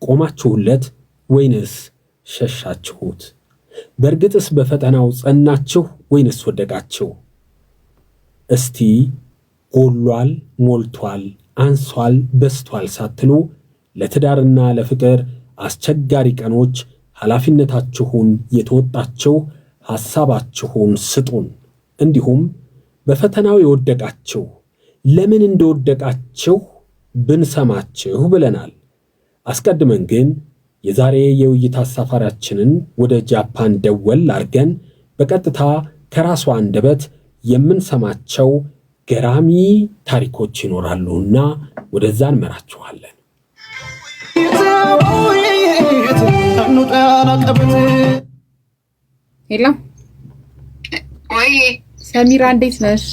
ቆማችሁለት ወይንስ ሸሻችሁት? በእርግጥስ በፈተናው ጸናችሁ ወይንስ ወደቃችሁ? እስቲ ጎሏል፣ ሞልቷል፣ አንሷል፣ በስቷል ሳትሉ ለትዳርና ለፍቅር አስቸጋሪ ቀኖች ኃላፊነታችሁን የተወጣችሁ ሐሳባችሁን ስጡን። እንዲሁም በፈተናው የወደቃችሁ ለምን እንደወደቃችሁ ብንሰማችሁ ብለናል። አስቀድመን ግን የዛሬ የውይይት አሳፋሪያችንን ወደ ጃፓን ደወል አድርገን በቀጥታ ከራሷ አንደበት የምንሰማቸው ገራሚ ታሪኮች ይኖራሉና ወደዛ እንመራችኋለን። ሄሎ ወይ ሰሚራ እንዴት ነሽ?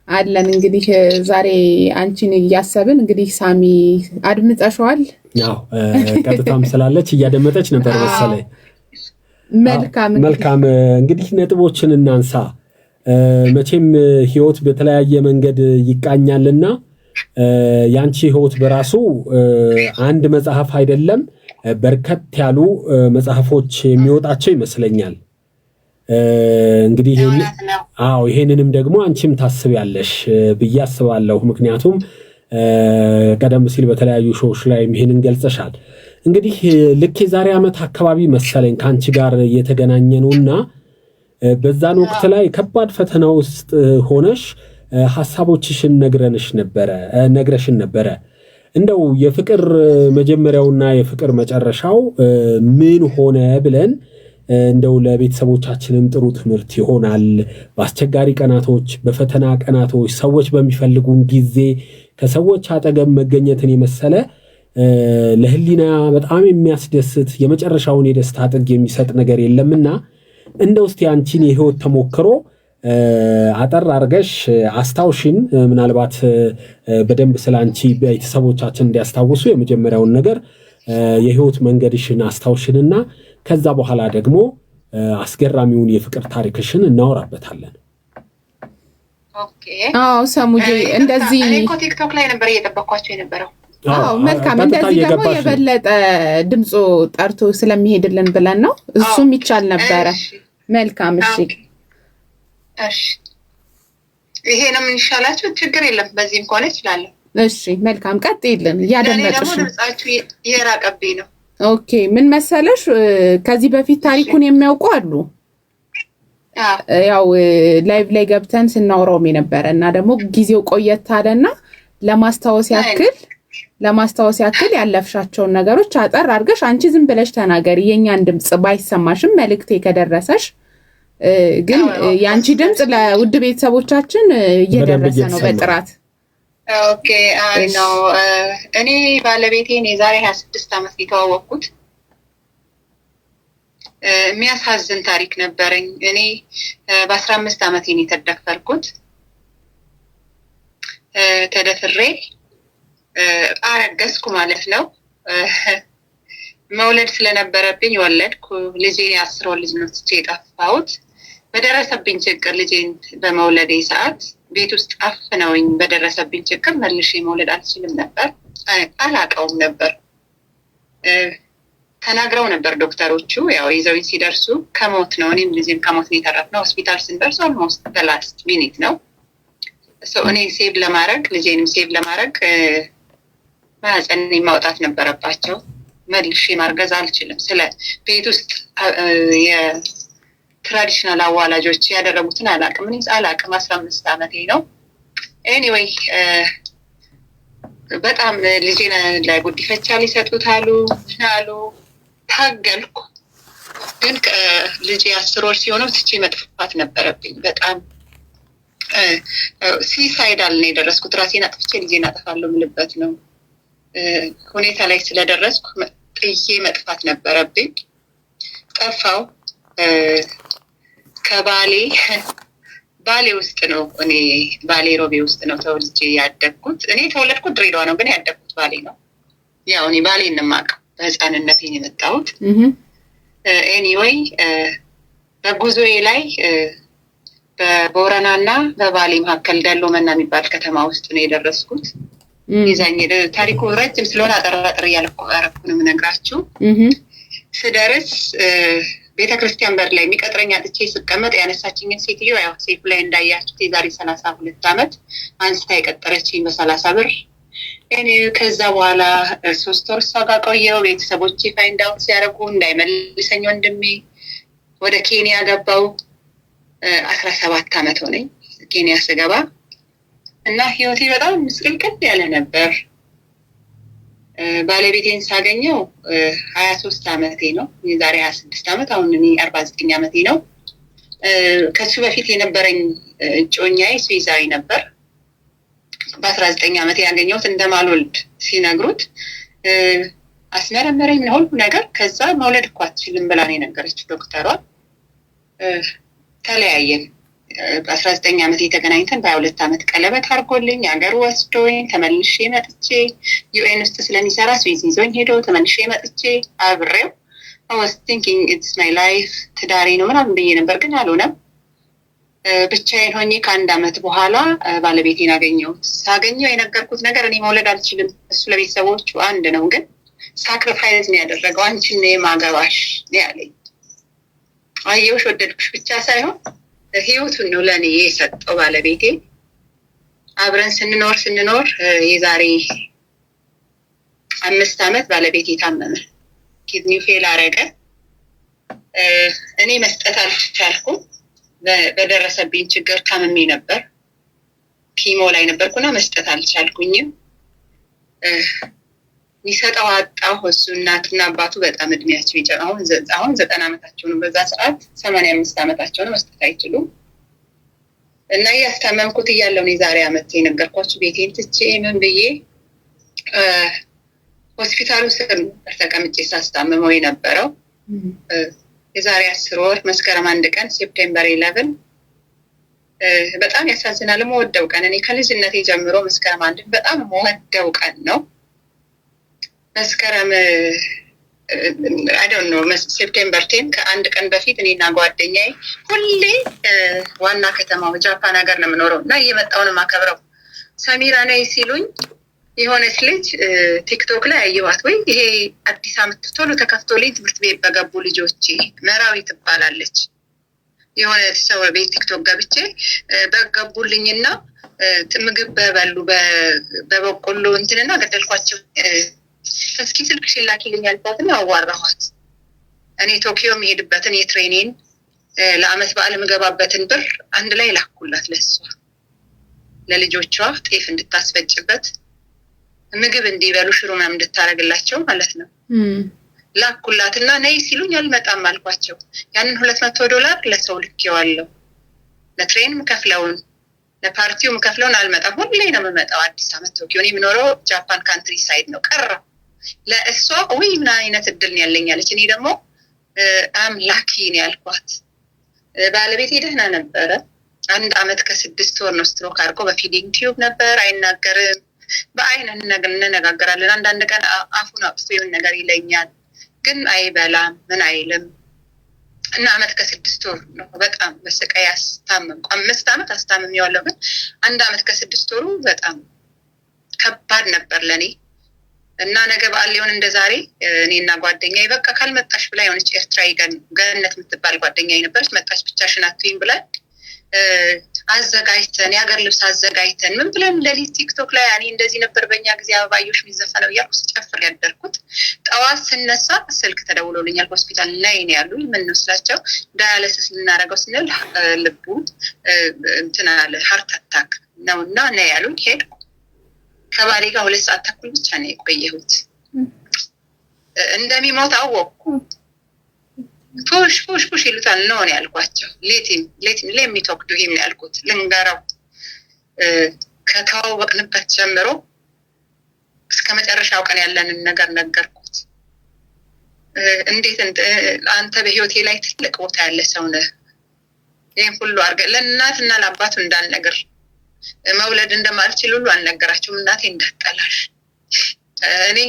አለን። እንግዲህ ዛሬ አንቺን እያሰብን እንግዲህ ሳሚ አድምጠሽዋል? ያው ቀጥታም ስላለች እያደመጠች ነበር መሰለኝ። መልካም እንግዲህ ነጥቦችን እናንሳ። መቼም ህይወት በተለያየ መንገድ ይቃኛልና ያንቺ ህይወት በራሱ አንድ መጽሐፍ አይደለም፣ በርከት ያሉ መጽሐፎች የሚወጣቸው ይመስለኛል። እንግዲህ ይሄንንም ደግሞ አንቺም ታስቢያለሽ ብዬ አስባለሁ። ምክንያቱም ቀደም ሲል በተለያዩ ሾዎች ላይ ይሄንን ገልጸሻል። እንግዲህ ልክ የዛሬ ዓመት አካባቢ መሰለኝ ከአንቺ ጋር የተገናኘ ነውና በዛን ወቅት ላይ ከባድ ፈተና ውስጥ ሆነሽ ሐሳቦችሽን ነግረሽን ነበረ። እንደው የፍቅር መጀመሪያውና የፍቅር መጨረሻው ምን ሆነ ብለን እንደው ለቤተሰቦቻችንም ጥሩ ትምህርት ይሆናል። በአስቸጋሪ ቀናቶች፣ በፈተና ቀናቶች፣ ሰዎች በሚፈልጉን ጊዜ ከሰዎች አጠገብ መገኘትን የመሰለ ለህሊና በጣም የሚያስደስት የመጨረሻውን የደስታ ጥግ የሚሰጥ ነገር የለምና እንደው እስቲ አንቺን የህይወት ተሞክሮ አጠር አርገሽ አስታውሽን። ምናልባት በደንብ ስላንቺ ቤተሰቦቻችን እንዲያስታውሱ የመጀመሪያውን ነገር የህይወት መንገድሽን አስታውሽንና ከዛ በኋላ ደግሞ አስገራሚውን የፍቅር ታሪክሽን እናወራበታለን። ኦኬ። ሰሙዬ እንደዚህ እኔ እኮ ቲክቶክ ላይ ነበር እየጠበቅኳቸው የነበረው። መልካም። እንደዚህ ደግሞ የበለጠ ድምፁ ጠርቶ ስለሚሄድልን ብለን ነው። እሱም ይቻል ነበረ። መልካም። እሺ ይሄ ነው ምን ይሻላችሁ? ችግር የለም፣ በዚህም ከሆነ እችላለሁ። እሺ መልካም፣ ቀጥይልን። እያደመጥሽ ነው። ድምጻችሁ የራቀብኝ ነው። ኦኬ። ምን መሰለሽ፣ ከዚህ በፊት ታሪኩን የሚያውቁ አሉ። ያው ላይቭ ላይ ገብተን ስናወራውም የነበረ እና ደግሞ ጊዜው ቆየት አለና ለማስታወስ ያክል ያለፍሻቸውን ነገሮች አጠር አድርገሽ አንቺ ዝም ብለሽ ተናገሪ። የኛን ድምጽ ባይሰማሽም መልእክቴ ከደረሰሽ ግን ያንቺ ድምጽ ለውድ ቤተሰቦቻችን እየደረሰ ነው በጥራት። ኦኬ። አይ ነው እኔ ባለቤቴን የዛሬ 26 ዓመት የተዋወቅኩት። የሚያሳዝን ታሪክ ነበረኝ። እኔ በ15 ዓመቴ ነው የተደፈርኩት። ተደፍሬ አረገዝኩ ማለት ነው። መውለድ ስለነበረብኝ ወለድኩ። ልጄን 10 ወር ልጅ ነው ትቼ የጠፋሁት። በደረሰብኝ ችግር ልጄን በመውለዴ ሰዓት ቤት ውስጥ አፍነውኝ በደረሰብኝ ችግር መልሼ መውለድ አልችልም ነበር። አላውቀውም ነበር። ተናግረው ነበር ዶክተሮቹ። ያው ይዘውኝ ሲደርሱ ከሞት ነው፣ እኔም ልጄም ከሞት ነው የተረፍነው። ሆስፒታል ስንደርስ ኦልሞስት በላስት ሚኒት ነው። እኔ ሴቭ ለማድረግ ልጄንም ሴቭ ለማድረግ ማህፀኔን ማውጣት ነበረባቸው። መልሼ ማርገዝ አልችልም። ስለ ቤት ውስጥ የትራዲሽናል አዋላጆች ያደረጉትን አላውቅም። እኔ አላውቅም። 15 ዓመቴ ነው። ኤኒዌይ በጣም ልጄን ለጉዲፈቻ ሊሰጡት አሉ። ታገልኩ። ግን ልጄ 10 ወር ሲሆነው ትቼ መጥፋት ነበረብኝ። በጣም ሲሳይዳል ነው የደረስኩት። ራሴን አጥፍቼ ልጄን አጠፋለሁ የምልበት ነው ሁኔታ ላይ ስለደረስኩ ጥዬ መጥፋት ነበረብኝ። ጠፋው። ባሌ ውስጥ ነው። እኔ ባሌ ሮቤ ውስጥ ነው ተወልጄ ያደግኩት። እኔ ተወለድኩት ድሬዳዋ ነው፣ ግን ያደግኩት ባሌ ነው። ያው እኔ ባሌን የማውቀው በህፃንነቴ ነው የመጣሁት። ኤኒዌይ በጉዞዬ ላይ በቦረናና በባሌ መካከል ደሎመና የሚባል ከተማ ውስጥ ነው የደረስኩት። ይዛኝ ታሪኩ ረጅም ስለሆነ አጠራጥር ያልቆራረኩ ነው የምነግራችሁ። ስደርስ ቤተክርስቲያን በር ላይ የሚቀጥረኝ አጥቼ ስቀመጥ ያነሳችኝን ሴትዮ ያው ሴፍ ላይ እንዳያችሁት የዛሬ 32 ዓመት አንስታ የቀጠረችኝ በ30 ብር። እኔ ከዛ በኋላ 3 ወር እሷ ጋር ቆየሁ። ቤተሰቦቼ ፋይንድ አውት ሲያደርጉ እንዳይመልሰኝ ወንድሜ ወደ ኬንያ ገባው። 17 ዓመት ሆነኝ ኬንያ ስገባ እና ህይወቴ በጣም ምስቅልቅል ያለ ነበር። ባለቤቴን ሳገኘው 23 ዓመቴ ነው። የዛሬ 26 ዓመት አሁን እኔ 49 ዓመቴ ነው። ከሱ በፊት የነበረኝ እጮኛዬ ስዊዛዊ ነበር። በ19 ዓመቴ ያገኘሁት እንደማልወልድ ሲነግሩት አስመረመረኝ ሁሉ ነገር። ከዛ መውለድ እኮ አትችልም ብላ ነው የነገረችው ዶክተሯ። ተለያየን። በ19 ዓመቴ ተገናኝተን በ22 ዓመት ቀለበት አድርጎልኝ ሀገር ወስዶኝ ተመልሼ መጥቼ ዩኤን ውስጥ ስለሚሰራ ስዊዝ ይዞኝ ሄዶ ተመልሼ መጥቼ አብሬው I was thinking it's my life ትዳሬ ነው ምናምን ብዬ ነበር፣ ግን አልሆነም። ብቻዬን ሆኜ ከአንድ ዓመት በኋላ ባለቤቴን አገኘሁት። ሳገኘው የነገርኩት ነገር እኔ መውለድ አልችልም፣ እሱ ለቤተሰቦቹ አንድ ነው፣ ግን ሳክሪፋይዝ ነው ያደረገው። አንቺን ነው የማገባሽ ያለኝ። አየሁሽ ወደድኩሽ ብቻ ሳይሆን ህይወቱን ነው ለኔ የሰጠው ባለቤቴ። አብረን ስንኖር የዛሬ 5 ዓመት ባለቤቴ ታመመ፣ ኪድኒው ፌል አረገ። እኔ መስጠት አልቻልኩም። በደረሰብኝ ችግር ታምሜ ነበር፣ ኪሞ ላይ ነበርኩና መስጠት አልቻልኩኝም። ሚሰጠው አጣሁ። እሱ እናትና አባቱ በጣም እድሜያቸው ይጨምራል። አሁን 90 ዓመታቸው ነው። በዛ ሰዓት 85 ዓመታቸው ነው። መስጠት አይችሉም። እና ያስታመምኩት እያለሁ ነው የዛሬ ዓመት የነገርኳችሁ ቤቴን ትቼ ምን ብዬ ሆስፒታሉ ስር ተቀምጬ ሳስታምመው የነበረው። የዛሬ 10 ወር መስከረም 1 ቀን ሴፕቴምበር 11 በጣም ያሳዝናል። የምወደው ቀን እኔ ከልጅነቴ ጀምሮ መስከረም 1 በጣም የምወደው ቀን ነው። መስከረም I don't know ሴፕቴምበር 10 ከአንድ ቀን በፊት እኔና ጓደኛዬ ሁሌ ዋና ከተማው ጃፓን ሀገር ነው የምኖረው እና እየመጣሁ ነው የማከብረው። ሰሚራ ነይ ሲሉኝ የሆነች ልጅ ቲክቶክ ላይ አየኋት። ወይ ይሄ አዲስ ዓመት ቶሎ ተከፍቶልኝ ትምህርት ቤት በገቡ ልጆቼ መራዊ ትባላለች። የሆነ ሰው ቤት ቲክቶክ ገብቼ በገቡልኝና ምግብ በበሉ በበቆሎ እንትንና ገደልኳቸው። እስኪ ስልክሽ ላኪልኝ አልኳትና አዋራኋት። እኔ ቶኪዮ የሚሄድበትን የትሬኒን ለአመት በዓል የምገባበትን ብር አንድ ላይ ላኩላት። ለሷ ለልጆቿ ጤፍ እንድታስፈጭበት ምግብ እንዲበሉ ሽሮ ምናምን እንድታረግላቸው ማለት ነው። ላኩላትና ነይ ሲሉኝ አልመጣም አልኳቸው። ያንን $200 ለሰው ልኬዋለሁ። ለትሬን ምከፍለውን ለፓርቲው ምከፍለውን አልመጣም። ሁሌ ነው የምመጣው አዲስ ዓመት ቶኪዮ። እኔ የምኖረው ጃፓን ካንትሪ ሳይድ ነው። ቀረ ለእሷ ወይ ምን አይነት እድል ነው ያለኝ አለች። እኔ ደግሞ አም ላኪ ነው ያልኳት። ባለቤቴ ደህና ነበረ። 1 ዓመት ከ6 ወር ነው ስትሮክ አድርጎ በፊዲንግ ቲዩብ ነበር። አይናገርም። በአይን እንነጋገራለን። አንዳንድ ቀን አፉን አጥፎ የሆነ ነገር ይለኛል፣ ግን አይበላም ምን አይልም። እና 1 ዓመት ከ6 ወር ነው በጣም በስቃይ አስታመምኩ። 5 ዓመት አስታምሜዋለሁ፣ ግን 1 ዓመት ከ6 ወሩ በጣም ከባድ ነበር ለኔ። እና ነገ በዓል ሊሆን እንደዛሬ እኔና ጓደኛዬ በቃ ካልመጣሽ ብላ የሆነች ኤርትራዊ ገነት የምትባል ጓደኛዬ ነበረች። መጣች ብቻሽን አትይም ብላ አዘጋጅተን የሀገር ልብስ አዘጋጅተን ምን ብለን ለሊት ቲክቶክ ላይ እኔ እንደዚህ ነበር በእኛ ጊዜ አበባዮሽ የሚዘፈነው እያልኩ ስጨፍር ያደርኩት። ጠዋት ስነሳ ስልክ ተደውሎልኛል። ሆስፒታል ላይ ነው ያሉኝ። ምን ነው ስላቸው ዳያሊሲስ ልናደርገው ስንል ልቡ እንትን አለ ሃርት አታክ ነውና ነው ያሉኝ። ሄድኩ። ከባሌ ጋር 2 ሰዓት ተኩል ብቻ ነው የቆየሁት። እንደሚሞት አወቅኩ። ፑሽ ይሉታል ነው ያልኳቸው። ሌት ሚ ቶክ ቱ ሂም ያልኩት ልንገረው። ከተዋወቅንበት ጀምሮ እስከ መጨረሻው ቀን ያለንን ነገር ነገርኩት። እንዴት አንተ በህይወቴ ላይ ትልቅ ቦታ ያለ ሰው ነህ። ይሄን ሁሉ አድርገህ ለእናትና ለአባቱ እንዳልነገር መውለድ እንደማልችል ሁሉ አልነገራቸውም። እናቴ እንዳትጠላሽ እኔ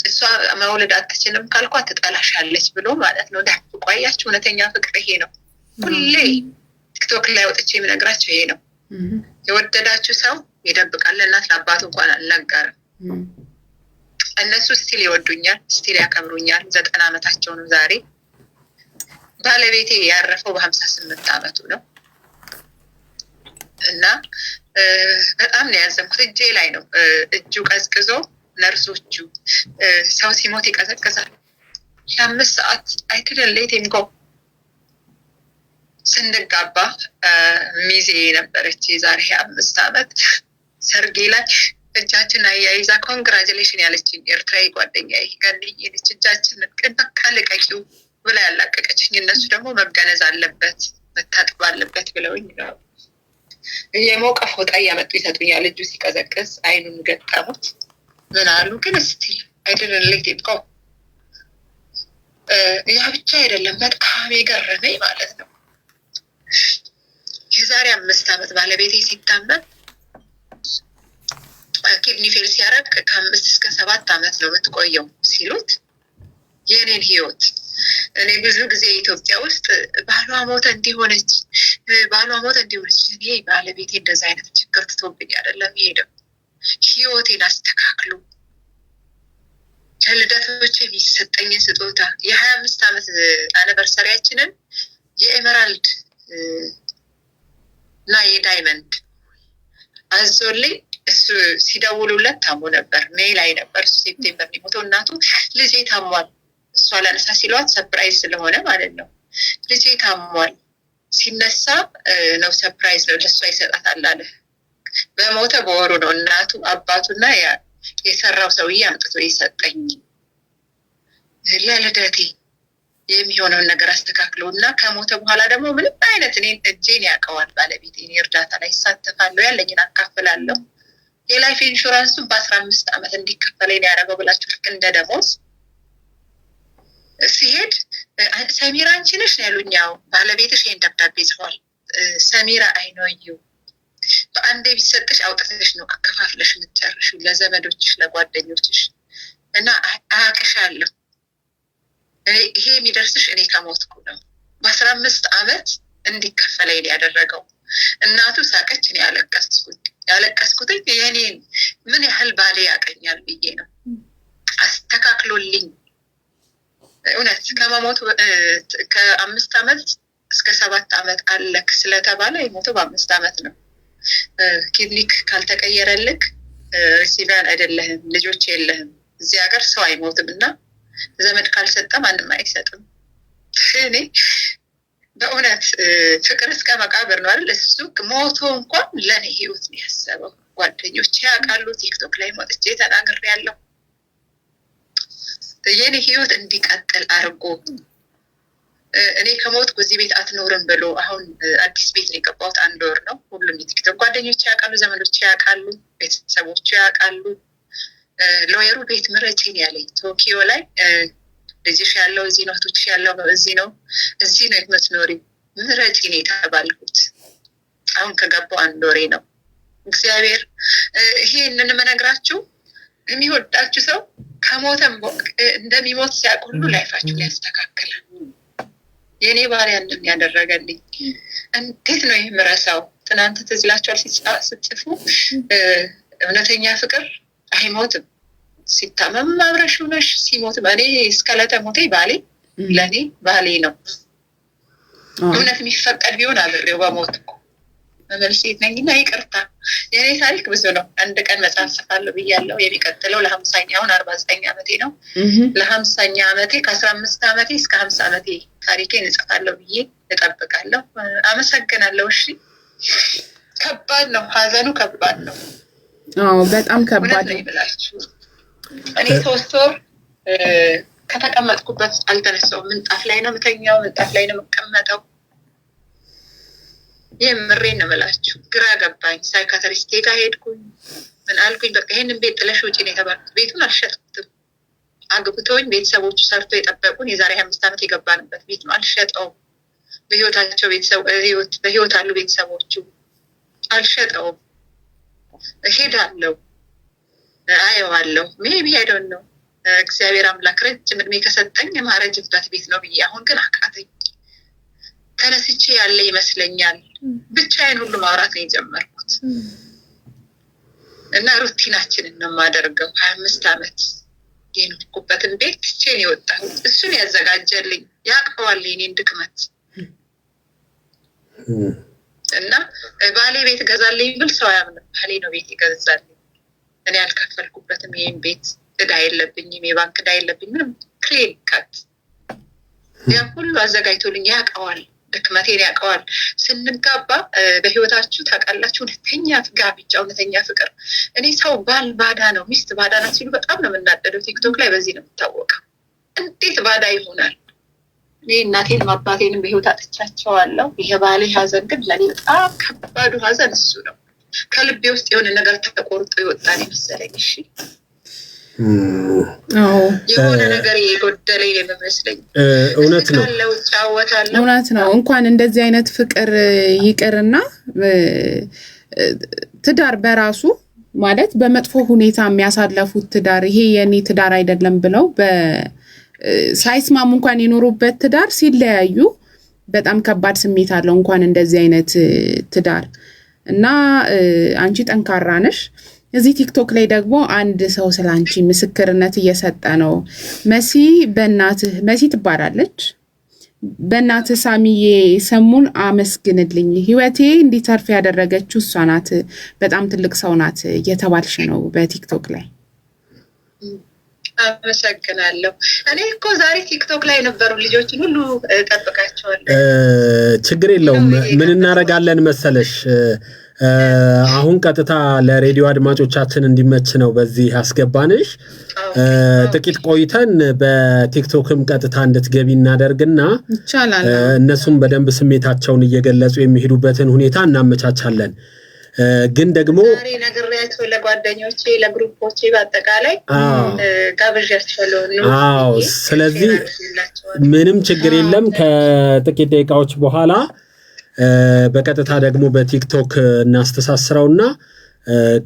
እሷ መውለድ አትችልም ካልኳት ትጠላሻለች ብሎ ማለት ነው። ዳፍ ቆያችሁ። እውነተኛ ፍቅር ይሄ ነው። ሁሌ ቲክቶክ ላይ ወጥቼ የምነግራቸው ይሄ ነው። የወደዳችሁ ሰው ይደብቃል። ለእናት ለአባቱ እንኳን አልነገርም። እነሱ ስቲል ይወዱኛል፣ ስቲል ያከብሩኛል። 90 ዓመታቸው ነው ዛሬ። ባለቤቴ ያረፈው በ58 ዓመቱ ነው እና በጣም ነው ያዘንኩት። እጄ ላይ ነው እጁ ቀዝቅዞ ነርሶቹ ሰው ሲሞት ይቀዘቅዛል። ለ5 ሰዓት አይትደል ሌቴም ጎ ስንጋባ ሚዜ ነበረች የዛሬ 5 ዓመት ሰርጌ ላይ እጃችን አያይዛ ኮንግራጁሌሽን ያለችኝ ኤርትራዊ ጓደኛዬ ጋንዲዬ ነች። እጃችንን በቃ ልቀቂው ብላ ያላቀቀችኝ። እነሱ ደግሞ መገነዝ አለበት መታጠብ አለበት ብለውኝ ነው። የሞቀ ፎጣ እያመጡ ይሰጡኛል። እጁ ሲቀዘቅዝ አይኑን ገጠሙት። ምን አሉ ግን ስቲል አይደለም ሌት እኮ ያ ብቻ አይደለም። በጣም የገረመኝ ማለት ነው የዛሬ 5 ዓመት ባለቤቴ ሲታመም ኪድኒ ፌል ሲያደርግ ከ5 እስከ 7 ዓመት ነው የምትቆየው ሲሉት የኔን ህይወት እኔ ብዙ ጊዜ ኢትዮጵያ ውስጥ ባሏ ሞተ እንዲሆነች እኔ ባለቤቴ እንደዛ አይነት ችግር ትቶብኝ አይደለም የሄደው። ህይወቴን አስተካክሉ ለልደቶች የሚሰጠኝ ስጦታ የ25 ዓመት አኒቨርሰሪያችንን የኤመራልድ እና የዳይመንድ አዞልኝ እሱ ሲደውሉለት ታሞ ነበር። ሜይ ላይ ነበር ሴፕቴምበር ሊሞተው። እናቱ ልጄ ታሟል እሷ ላነሳ ሲሏት ሰርፕራይዝ ስለሆነ ማለት ነው። ልጄ ታሟል ሲነሳ ነው ሰርፕራይዝ ነው ለሷ ይሰጣታል አለ። በሞተ በወሩ ነው እናቱ አባቱና የሰራው ሰውዬ አምጥቶ ይሰጠኝ ለልደቴ የሚሆነውን ነገር አስተካክለው እና ከሞተ በኋላ ደግሞ ምንም አይነት እጄን ያውቀዋል ባለቤቴ። እኔ እርዳታ ላይ ይሳተፋለሁ፣ ያለኝን አካፍላለሁ። የላይፍ ኢንሹራንሱን በ15 ዓመት እንዲከፈለኝ ያደረገው ብላችሁ ልክ እንደ ደሞዝ ሲሄድ ሰሚራ አንቺ ነሽ ያሉኝ። ያው ባለቤትሽ ይሄን ደብዳቤ ጽፏል። ሰሚራ አይኖዩ በአንዴ ቢሰጥሽ አውጥተሽ ነው አከፋፍለሽ የምትጨርሺው ለዘመዶችሽ ለጓደኞችሽ እና አያቅሻለሁ። ይሄ የሚደርስሽ እኔ ከሞትኩ ነው። በ15 ዓመት እንዲከፈለኝ ያደረገው። እናቱ ሳቀች፣ እኔ ያለቀስኩት የኔን ምን ያህል ባሌ ያቀኛል ብዬ ነው። አስተካክሎልኝ እውነት ከመሞቱ ከ5 ዓመት እስከ 7 ዓመት አለክ ስለተባለ የሞተው በ5 ዓመት ነው። ኪድኒክ ካልተቀየረልክ ሲባል አይደለህም፣ ልጆች የለህም። እዚህ ሀገር ሰው አይሞትም እና ዘመድ ካልሰጠ ማንም አይሰጥም። እኔ በእውነት ፍቅር እስከ መቃብር ነው አይደል? እሱ ሞቶ እንኳን ለኔ ህይወት ነው ያሰበው። ጓደኞቼ ያውቃሉ፣ ቲክቶክ ላይ ወጥቼ ተናግሬያለሁ። የኔ ህይወት እንዲቀጥል አድርጎ እኔ ከሞትኩ እዚህ ቤት አትኖርም ብሎ አሁን አዲስ ቤት ነው የገባሁት። 1 ወር ነው። ሁሉም የቲክቶክ ጓደኞቼ ያውቃሉ፣ ዘመዶቼ ያውቃሉ፣ ቤተሰቦቼ ያውቃሉ። ሎየሩ ቤት ምረጪኝ ያለኝ ቶኪዮ ላይ ልጅሽ ያለው እዚህ ነው፣ ቱትሽ ያለው እዚህ ነው የምትኖሪው ምረጪኝ የተባልኩት። አሁን ከገባሁ 1 ወሬ ነው። እግዚአብሔር ይሄንን መነግራችሁ የሚወዳችሁ ሰው ከሞተም እንደሚሞት ሲያውቅ ሁሉ ላይፋችሁን ያስተካክላል። የኔ ባሪያ ያንን ያደረገልኝ እንዴት ነው የምረሳው? ትናንት ትዝ ይላችኋል ስትጽፉ እውነተኛ ፍቅር አይሞትም። ሲታመም አብረሽው ነሽ፣ ሲሞት እኔ እስከ ዕለተ ሞቴ ባሌ ለኔ ባሌ ነው። እውነት የሚፈቀድ ቢሆን አብሬው በሞትኩ መመልሴት ነኝና ይቅርታ። የኔ ታሪክ ብዙ ነው። አንድ ቀን መጽሐፍ ጽፋለሁ ብያለሁ። የሚቀጥለው ለ50ኛውን 49 ዓመቴ ነው። ለ50ኛ ዓመቴ ከ15 ዓመቴ እስከ 50 ዓመቴ ታሪኬን እጽፋለሁ ብዬ እጠብቃለሁ። አመሰግናለሁ። እሺ፣ ከባድ ነው፣ ሀዘኑ ከባድ ነው። አዎ በጣም ከባድ ነው ይብላችሁ። እኔ 3 ወር ከተቀመጥኩበት አልተነሳሁም። ምንጣፍ ላይ ነው የምተኛው፣ ምንጣፍ ላይ ነው የምቀመጠው። የምሬን ነው የምላችሁ። ግራ ገባኝ። ሳይካትሪስቴ ጋር ሄድኩኝ። ምን አልኩኝ? በቃ ይሄንን ቤት ጥለሽ ውጪ ነው የተባልኩት። ቤቱን አልሸጥኩትም። አግብተውኝ ቤተሰቦቹ ሰርቶ የጠበቁን የዛሬ 5 ዓመት የገባንበት ቤት ነው። አልሸጠውም። በህይወት አሉ ቤተሰቦቹ። አልሸጠውም። እሄዳለሁ፣ አየዋለሁ። ሜቢ አይ ዶንት ኖ እግዚአብሔር አምላክ ረጅም እድሜ ከሰጠኝ የማረጅበት ቤት ነው ብዬ አሁን ግን አቃተኝ። ተነስቼ ያለ ይመስለኛል። ብቻዬን ሁሉ ማውራት ነው የጀመርኩት። እና ሩቲናችንን ነው የማደርገው። 25 ዓመት የኖርኩበትን ቤት ትቼን የወጣሁት እሱን ያዘጋጀልኝ ያውቀዋል የኔን ድክመት። እና ባሌ ቤት ገዛልኝ ብል ሰው አያምንም። ባሌ ነው ቤት ይገዛልኝ። እኔ አልከፈልኩበትም። ይሄን ቤት ዕዳ የለብኝም፣ የባንክ ዕዳ የለብኝም። ክሬዲት ካርድ ያ ሁሉ አዘጋጅቶልኝ ያውቀዋል፣ ድክመቴን ያውቀዋል። ስንጋባ በህይወታችሁ ታውቃላችሁ፣ እውነተኛ ጋብቻ፣ እውነተኛ ፍቅር። እኔ ሰው ባል ባዳ ነው ሚስት ባዳ ናት ሲሉ በጣም ነው የምናደደው። ቲክቶክ ላይ በዚህ ነው የምታወቀው። እንዴት ባዳ ይሆናል? እኔ እናቴንም አባቴንም በህይወት አጥቻቸዋለሁ። የባሌ ሀዘን ግን ለእኔ በጣም ከባዱ ሀዘን እሱ ነው። ከልቤ ውስጥ የሆነ ነገር ተቆርጦ ይወጣል መሰለኝ። እሺ የሆነ ነገር የጎደለኝ የሚመስለኝ እውነት ነው። እውነት ነው። እንኳን እንደዚህ አይነት ፍቅር ይቅርና ትዳር በራሱ ማለት በመጥፎ ሁኔታ የሚያሳለፉት ትዳር ይሄ የኔ ትዳር አይደለም ብለው ሳይስማሙ እንኳን የኖሩበት ትዳር ሲለያዩ በጣም ከባድ ስሜት አለው። እንኳን እንደዚህ አይነት ትዳር እና አንቺ ጠንካራ ነሽ። እዚህ ቲክቶክ ላይ ደግሞ አንድ ሰው ስላንቺ ምስክርነት እየሰጠ ነው። መሲ ትባላለች። በእናትህ ሳሚዬ ሰሙን አመስግንልኝ፣ ህይወቴ እንዲተርፍ ያደረገችው እሷ ናት፣ በጣም ትልቅ ሰው ናት እየተባልሽ ነው በቲክቶክ ላይ። አመሰግናለሁ። እኔ እኮ ዛሬ ቲክቶክ ላይ የነበሩ ልጆችን ሁሉ ጠብቃቸዋለሁ። ችግር የለውም። ምን እናደርጋለን መሰለሽ፣ አሁን ቀጥታ ለሬዲዮ አድማጮቻችን እንዲመች ነው በዚህ አስገባንሽ። ጥቂት ቆይተን በቲክቶክም ቀጥታ እንድትገቢ እናደርግና ይቻላል እነሱም በደንብ ስሜታቸውን እየገለጹ የሚሄዱበትን ሁኔታ እናመቻቻለን። ግን ደግሞ ዛሬ ነግሬያቸው ለጓደኞቼ ለግሩፖቼ በአጠቃላይ ጋብዣቸዋለሁ ነው። ስለዚህ ምንም ችግር የለም። ከጥቂት ደቂቃዎች በኋላ በቀጥታ ደግሞ በቲክቶክ እናስተሳስረውና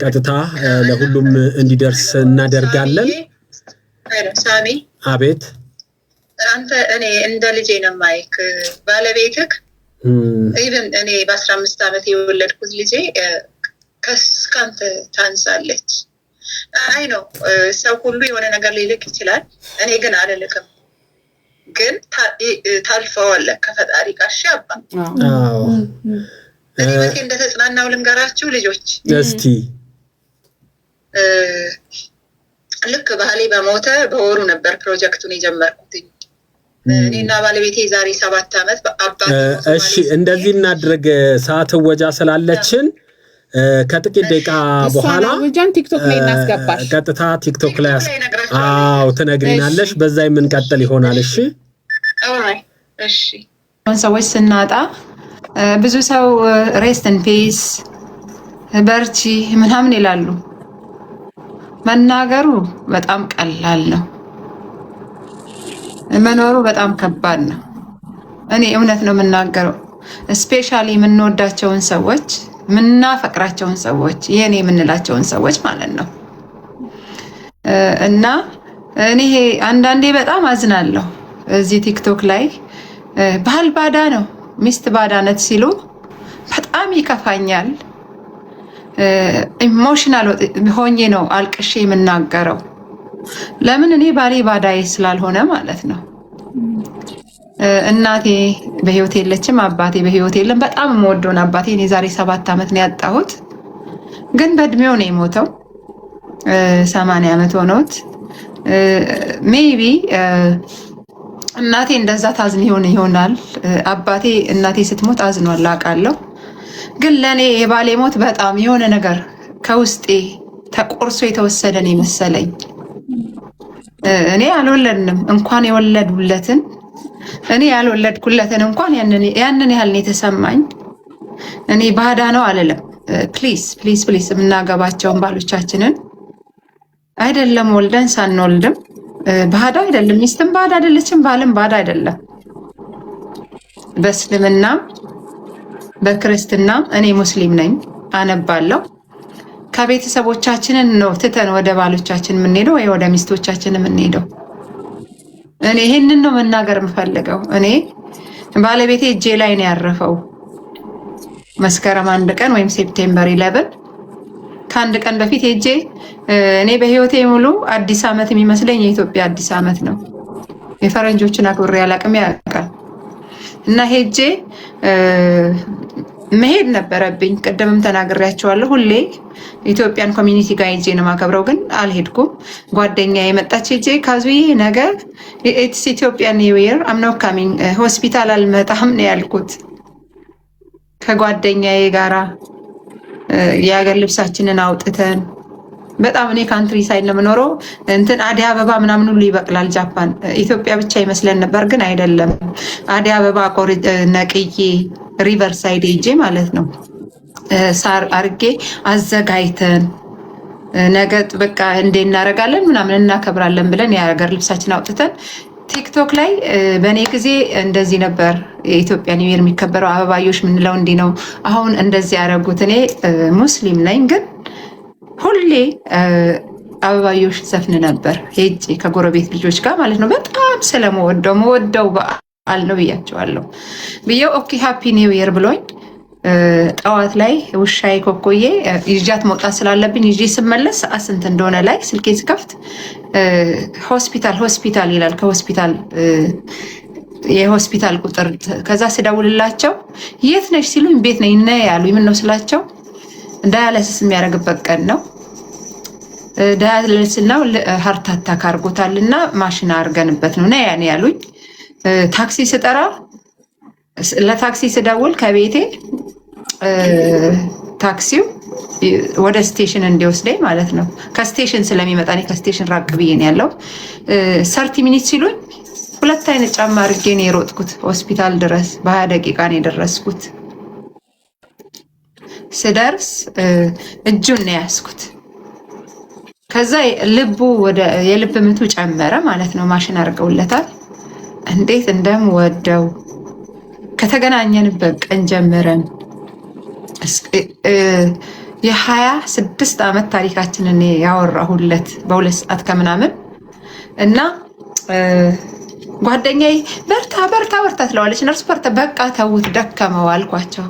ቀጥታ ለሁሉም እንዲደርስ እናደርጋለን። ሳሚ አቤት። አንተ እኔ እንደ ልጄ ነው ማይክ ባለቤትክ ኢቭን እኔ በ15 ዓመት የወለድኩት ልጄ ከስካንተ ታንሳለች። አይ ነው ሰው ሁሉ የሆነ ነገር ሊልክ ይችላል። እኔ ግን አልልክም። ግን ታልፈዋለህ ከፈጣሪ ጋር ሻባ እኔ መቼ እንደተጽናናው ልንገራችሁ ልጆች። እስቲ ልክ ባህሌ በሞተ በወሩ ነበር ፕሮጀክቱን የጀመርኩት። እኔና ባለቤቴ ዛሬ 7 ዓመት በአባቴ። እሺ እንደዚህ እናድርግ። ሰዓት ወጃ ስላለችን ከጥቂት ደቂቃ በኋላ ወጃን ቲክቶክ ላይ እናስገባሽ። ቀጥታ ቲክቶክ ላይ ትነግሪናለሽ። በዛ የምንቀጥል ይሆናል። እሺ እሺ። ሰዎች ስናጣ ብዙ ሰው ሬስት ኢን ፒስ በርቺ ምናምን ይላሉ። መናገሩ በጣም ቀላል ነው፣ መኖሩ በጣም ከባድ ነው። እኔ እውነት ነው የምናገረው። ስፔሻሊ የምንወዳቸውን ሰዎች የምናፈቅራቸውን ሰዎች የኔ የምንላቸውን ሰዎች ማለት ነው። እና እኔ አንዳንዴ በጣም አዝናለሁ። እዚህ ቲክቶክ ላይ ባል ባዳ ነው ሚስት ባዳ ነት ሲሉ በጣም ይከፋኛል። ኢሞሽናል ሆኜ ነው አልቅሼ የምናገረው። ለምን እኔ ባሌ ባዳዬ ስላልሆነ ማለት ነው። እናቴ በህይወት የለችም፣ አባቴ በህይወት የለም። በጣም የምወደውን አባቴ እኔ ዛሬ 7 ዓመት ነው ያጣሁት። ግን በእድሜው ነው የሞተው። 80 ዓመት ሆኖት ሜይቢ እናቴ እንደዛ ታዝን ይሆናል። አባቴ እናቴ ስትሞት አዝኗል አውቃለሁ። ግን ለኔ የባሌ ሞት በጣም የሆነ ነገር ከውስጤ ተቆርሶ የተወሰደ ነው መሰለኝ። እኔ አልወለድንም እንኳን የወለዱለትን እኔ ያልወለድኩለትን እንኳን ያንን ያህል ነው የተሰማኝ። እኔ ባዳ ነው አልልም። ፕሊዝ ፕሊዝ ፕሊዝ የምናገባቸውን ባሎቻችንን አይደለም ወልደን ሳንወልድም ባዳ አይደለም፣ ሚስትም ባዳ አይደለችም፣ ባልም ባዳ አይደለም። በእስልምናም በክርስትና እኔ ሙስሊም ነኝ፣ አነባለሁ። ከቤተሰቦቻችንን ነው ትተን ወደ ባሎቻችን የምንሄደው ወይ ወደ ሚስቶቻችን የምንሄደው። እኔ ይሄንን ነው መናገር የምፈልገው። እኔ ባለቤቴ እጄ ላይ ነው ያረፈው መስከረም 1 ቀን ወይም ሴፕቴምበር 11 ከአንድ ቀን በፊት ሄጄ እኔ በህይወቴ ሙሉ አዲስ ዓመት የሚመስለኝ የኢትዮጵያ አዲስ ዓመት ነው። የፈረንጆችን አክብሬ አላቅም ያውቃል። እና ሄጄ መሄድ ነበረብኝ። ቅድምም ተናግሬያቸዋለሁ። ሁሌ ኢትዮጵያን ኮሚኒቲ ጋር ሄጄ ነው የማከብረው፣ ግን አልሄድኩም። ጓደኛ የመጣች ሄጄ ካዙዬ ነገ ኢትስ ኢትዮጵያ ኒው ይር አም ኖት ካሚንግ ሆስፒታል አልመጣም ነው ያልኩት። ከጓደኛዬ ጋራ የሀገር ልብሳችንን አውጥተን በጣም እኔ ካንትሪ ሳይድ ነው የምኖረው። እንትን አደይ አበባ ምናምን ሁሉ ይበቅላል ጃፓን። ኢትዮጵያ ብቻ ይመስለን ነበር፣ ግን አይደለም። አደይ አበባ ነቅዬ ሪቨር ሳይድ ሄጄ ማለት ነው ሳር አርጌ አዘጋጅተን ነገ በቃ እንዴ እናደርጋለን ምናምን እናከብራለን ብለን የሀገር ልብሳችን አውጥተን ቲክቶክ ላይ በእኔ ጊዜ እንደዚህ ነበር የኢትዮጵያ ኒው ይር የሚከበረው፣ አበባዮሽ ምንለው እንዲህ ነው። አሁን እንደዚህ ያደረጉት። እኔ ሙስሊም ነኝ፣ ግን ሁሌ አበባዮሽ ዘፍን ነበር ሄጄ ከጎረቤት ልጆች ጋር ማለት ነው። በጣም ስለመወደው በዓል ነው ብያቸዋለሁ። ብዬው ኦኬ ሃፒ ኒው ይር ብሎኝ ጠዋት ላይ ውሻዬ ኮኮዬ ይዣት መውጣት ስላለብኝ ይዤ ስመለስ ሰዓት ስንት እንደሆነ ላይ ስልኬን ስከፍት ሆስፒታል ይላል። ከሆስፒታል የሆስፒታል ቁጥር ከዛ ስደውልላቸው የት ነሽ ሲሉኝ ቤት ነኝ እና ያሉኝ። ምን ነው ስላቸው ዳያሊሲስ የሚያደርግበት ቀን ነው። ዳያሊሲስ ነው ሃርት አታክ አድርጎታል እና ማሽን አድርገንበት ነው ና ያኔ ያሉኝ። ታክሲ ስጠራ ለታክሲ ስደውል ከቤቴ ታክሲው ወደ ስቴሽን እንዲወስደኝ ማለት ነው። ከስቴሽን ስለሚመጣ እኔ ከስቴሽን ራቅ ብዬ ነው ያለው። 30 ሚኒት ሲሉኝ 2 አይነት ጫማ አድርጌ ነው የሮጥኩት ሆስፒታል ድረስ። በ20 ደቂቃ ነው የደረስኩት። ስደርስ እጁን ነው ያዝኩት። ከዛ የልብ ምቱ ጨመረ ማለት ነው። ማሽን አድርገውለታል። እንዴት እንደምወደው ከተገናኘንበት ቀን ጀምረን የ26 ዓመት ታሪካችንን ያወራሁለት በ2 ሰዓት ከምናምን እና ጓደኛዬ በርታ ትለዋለች። ነርሱ በቃ ተውት ደከመው አልኳቸው።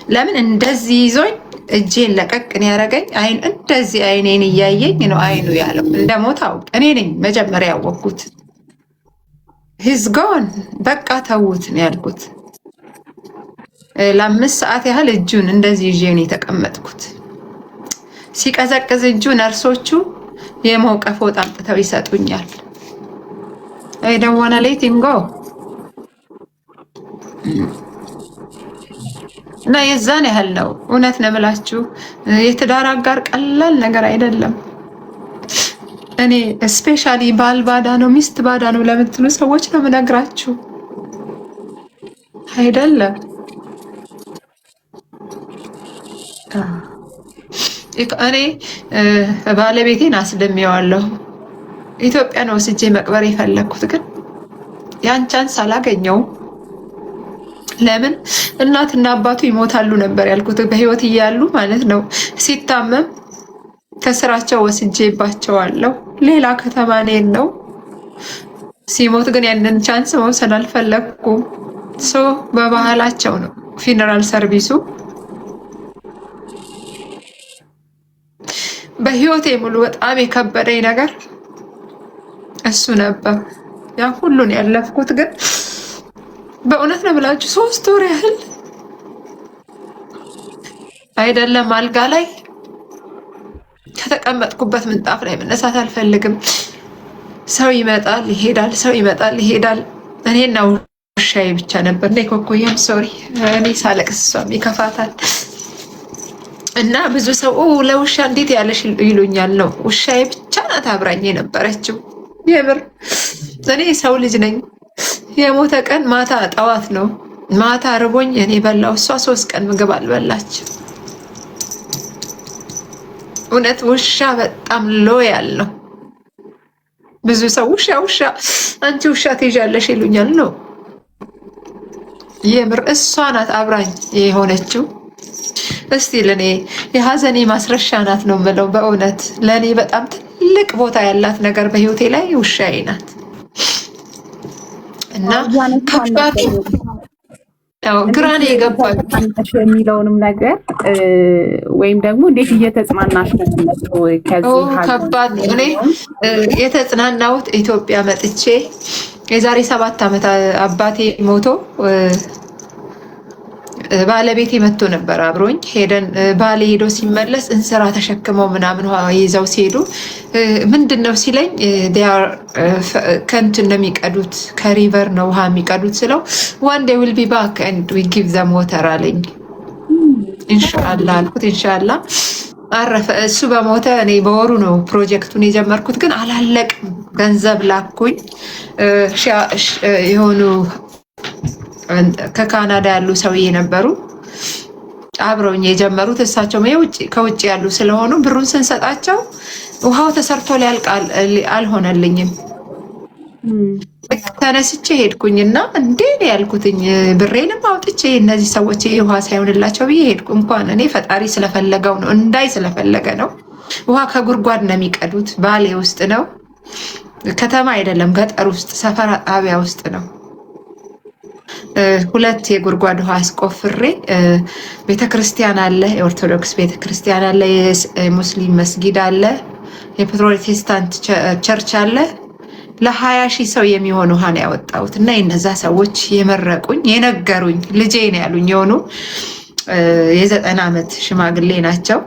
ለምን እንደዚህ ይዞኝ እጄን ለቀቅን ያደረገኝ እንደዚህ አይኔን እያየኝ ነው አይኑ ያለው። እንደሞት አውቅ እኔ ነኝ መጀመሪያ ያወቅኩት። ሂዝ ጎን በቃ ተውት ነው ያልኩት። ለ5 ሰዓት ያህል እጁን እንደዚህ ይዤ ነው የተቀመጥኩት። ሲቀዘቅዝ እጁ ነርሶቹ የሞቀ ፎጣ አምጥተው ይሰጡኛል። አይ ዶንት ዋና ሌት ሂም ጎ እና የዛን ያህል ነው። እውነት ነው የምላችሁ የትዳር አጋር ቀላል ነገር አይደለም። እኔ ስፔሻሊ ባል ባዳ ነው ሚስት ባዳ ነው ለምትሉ ሰዎች ነው የምነግራችሁ። አይደለም እኔ ባለቤቴን አስደምየዋለሁ። ኢትዮጵያ ነው ወስጄ መቅበር የፈለግኩት፣ ግን ያን ቻንስ አላገኘውም። ለምን እናትና አባቱ ይሞታሉ ነበር ያልኩት፣ በህይወት እያሉ ማለት ነው። ሲታመም ከስራቸው ወስጄባቸዋለሁ። ሌላ ከተማ ነው። ሲሞት ግን ያንን ቻንስ መውሰድ አልፈለግኩም። በባህላቸው ነው ፊነራል ሰርቪሱ። በህይወቴ ሙሉ በጣም የከበደኝ ነገር እሱ ነበር። ያ ሁሉን ያለፍኩት ግን በእውነት ነው ብላችሁ 3 ወር ያህል አይደለም አልጋ ላይ ከተቀመጥኩበት ምንጣፍ ላይ መነሳት አልፈልግም። ሰው ይመጣል ይሄዳል፣ ሰው ይመጣል ይሄዳል። እኔና ውሻዬ ብቻ ነበር። ነይ ኮኮዬም ሶሪ እኔ ሳለቅስ እሷም ይከፋታል። እና ብዙ ሰው ለውሻ እንዴት ያለሽ ይሉኛል። ነው ውሻዬ ብቻ ናት አብራኝ የነበረችው። የምር እኔ ሰው ልጅ ነኝ። የሞተ ቀን ማታ ጠዋት ነው። ማታ ርቦኝ እኔ በላው፣ እሷ 3 ቀን ምግብ አልበላች። እውነት ውሻ በጣም ሎያል ነው። ብዙ ሰው ውሻ አንቺ ውሻ ትይዣለሽ ይሉኛል። ነው የምር እሷ ናት አብራኝ የሆነችው። እስቲ ለኔ የሀዘኔ ማስረሻ ናት ነው የምለው። በእውነት ለኔ በጣም ትልቅ ቦታ ያላት ነገር በህይወቴ ላይ ውሻዬ ናት። እና ግራኔ የገባኝ የሚለውንም ነገር ወይም ደግሞ እንዴት እየተጽናናሽ ነው ከዚህ ከባድ ነው። እኔ የተጽናናሁት ኢትዮጵያ መጥቼ የዛሬ 7 ዓመት አባቴ ሞቶ ባለቤቴ መጥቶ ነበር አብሮኝ ሄደን ባሌ ሄዶ ሲመለስ እንስራ ተሸክመው ምናምን ይዘው ሲሄዱ ምንድነው ሲለኝ ከንት ነው የሚቀዱት ከሪቨር ነው ውሃ የሚቀዱት ስለው one day will be back and we give them water አለኝ። ኢንሻአላህ አልኩት። ኢንሻአላህ አረፈ። እሱ በሞተ እኔ በወሩ ነው ፕሮጀክቱን የጀመርኩት፣ ግን አላለቅም። ገንዘብ ላኩኝ። የሆኑ ከካናዳ ያሉ ሰውዬ ነበሩ አብረውኝ የጀመሩት። እሳቸው ከውጭ ያሉ ስለሆኑ ብሩን ስንሰጣቸው ውሃው ተሰርቶ ሊያልቅ አልሆነልኝም። ተነስቼ ሄድኩኝና እንዴ ነው ያልኩትኝ ብሬንም አውጥቼ እነዚህ ሰዎች ውሃ ሳይሆንላቸው ብዬ ሄድኩ። እንኳን እኔ ፈጣሪ ስለፈለገው ነው እንዳይ ስለፈለገ ነው። ውሃ ከጉድጓድ ነው የሚቀዱት። ባሌ ውስጥ ነው፣ ከተማ አይደለም፣ ገጠር ውስጥ ሰፈራ ጣቢያ ውስጥ ነው። 2 የጉድጓድ ውሃ አስቆፍሬ ቤተክርስቲያን አለ፣ የኦርቶዶክስ ቤተክርስቲያን አለ፣ የሙስሊም መስጊድ አለ፣ የፕሮቴስታንት ቸርች አለ። ለ20,000 ሰው የሚሆን ውሃ ነው ያወጣሁት። እና የነዛ ሰዎች የመረቁኝ የነገሩኝ ልጄ ነው ያሉኝ የሆኑ የ90 ዓመት ሽማግሌ ናቸው።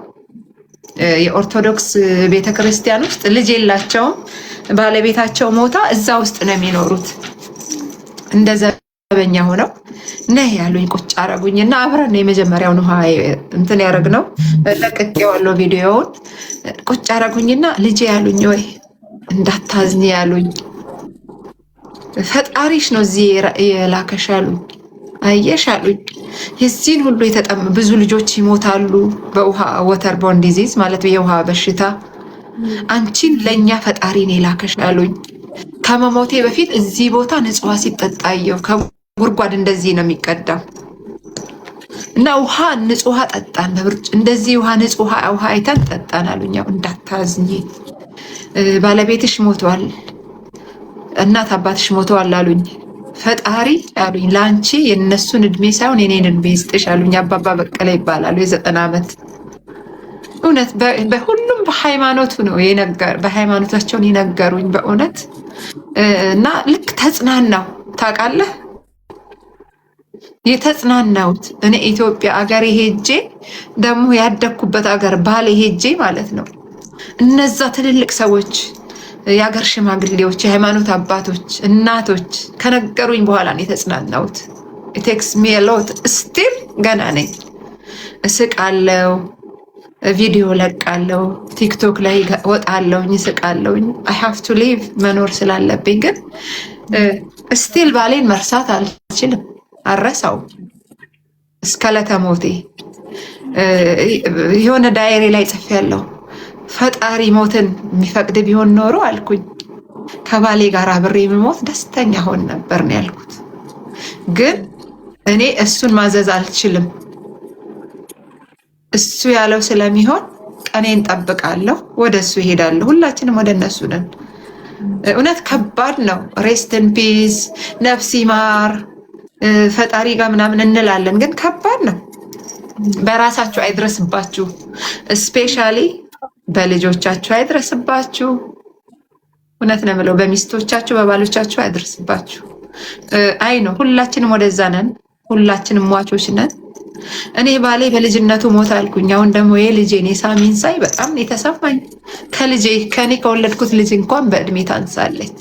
የኦርቶዶክስ ቤተክርስቲያን ውስጥ ልጅ የላቸውም። ባለቤታቸው ሞታ እዛ ውስጥ ነው የሚኖሩት። እንደዛ በኛ ሆነው ነይ ያሉኝ ቁጭ አረጉኝና አብረን ነው የመጀመሪያውን ውሃ እንትን ያረግነው። ለቅቄዋለሁ ቪዲዮውን። ቁጭ አረጉኝና ልጄ ያሉኝ ወይ እንዳታዝኝ ያሉኝ፣ ፈጣሪሽ ነው እዚህ የላከሽ አሉኝ። አየሽ አሉኝ የዚህን ሁሉ ብዙ ልጆች ይሞታሉ በውሃ ወተር ቦርን ዲዚዝ ማለት የውሃ በሽታ፣ አንቺን ለኛ ፈጣሪ ነው የላከሽ አሉኝ። ከመሞቴ በፊት እዚህ ቦታ ንጹህ ውሃ ሲጠጣየው ከጉድጓድ እንደዚህ ነው የሚቀዳው እና ውሃ ንጹህ ውሃ ጠጣን በብርጭ እንደዚህ ውሃ ንጹህ ውሃ አይተን ጠጣን አሉኝ። እንዳታዝኝ ባለቤትሽ ሞቷል፣ እናት አባትሽ ሞተዋል አሉኝ። ፈጣሪ አሉኝ ለአንቺ የነሱን እድሜ ሳይሆን የኔን እድሜ ይስጥሽ አሉኝ። አባባ በቀለ ይባላሉ፣ የ90 ዓመት። እውነት በሁሉም በሃይማኖቱ ነው በሃይማኖታቸውን የነገሩኝ በእውነት። እና ልክ ተጽናናው ታውቃለህ፣ የተጽናናውት እኔ ኢትዮጵያ አገሬ ሄጄ ደግሞ ያደግኩበት አገር ባሌ ሄጄ ማለት ነው። እነዛ ትልልቅ ሰዎች የአገር ሽማግሌዎች፣ የሃይማኖት አባቶች፣ እናቶች ከነገሩኝ በኋላ ነው የተጽናናውት። ቴክስ ሜሎት ስቲል ገና ነኝ፣ እስቃለው፣ ቪዲዮ ለቃለው፣ ቲክቶክ ላይ ወጣለውኝ፣ እስቃለውኝ። አይ ሃቭ ቱ ሊቭ መኖር ስላለብኝ ግን ስቲል ባሌን መርሳት አልችልም፣ አረሳው እስከ ለተሞቴ። የሆነ ዳይሪ ላይ ጽፌያለሁ፣ ፈጣሪ ሞትን የሚፈቅድ ቢሆን ኖሮ አልኩኝ ከባሌ ጋር አብሬ የምሞት ደስተኛ ሆን ነበር ነው ያልኩት። ግን እኔ እሱን ማዘዝ አልችልም። እሱ ያለው ስለሚሆን ቀኔን ጠብቃለሁ፣ ወደ እሱ እሄዳለሁ። ሁላችንም ወደ እነሱ ነን። እውነት ከባድ ነው። ሬስት ኢን ፒስ፣ ነፍስ ይማር ፈጣሪ ጋር ምናምን እንላለን፣ ግን ከባድ ነው። በራሳችሁ አይድረስባችሁ፣ ስፔሻሊ በልጆቻችሁ አይድረስባችሁ። እውነት ነው የምለው፣ በሚስቶቻችሁ በባሎቻችሁ አይድረስባችሁ። አይ ነው ሁላችንም ወደዛ ነን፣ ሁላችንም ሟቾች ነን። እኔ ባሌ በልጅነቱ ሞት አልኩኝ። አሁን ደግሞ የልጄን የሳሚን ሳይ በጣም የተሰማኝ። ከኔ ከወለድኩት ልጅ እንኳን በእድሜ ታንሳለች።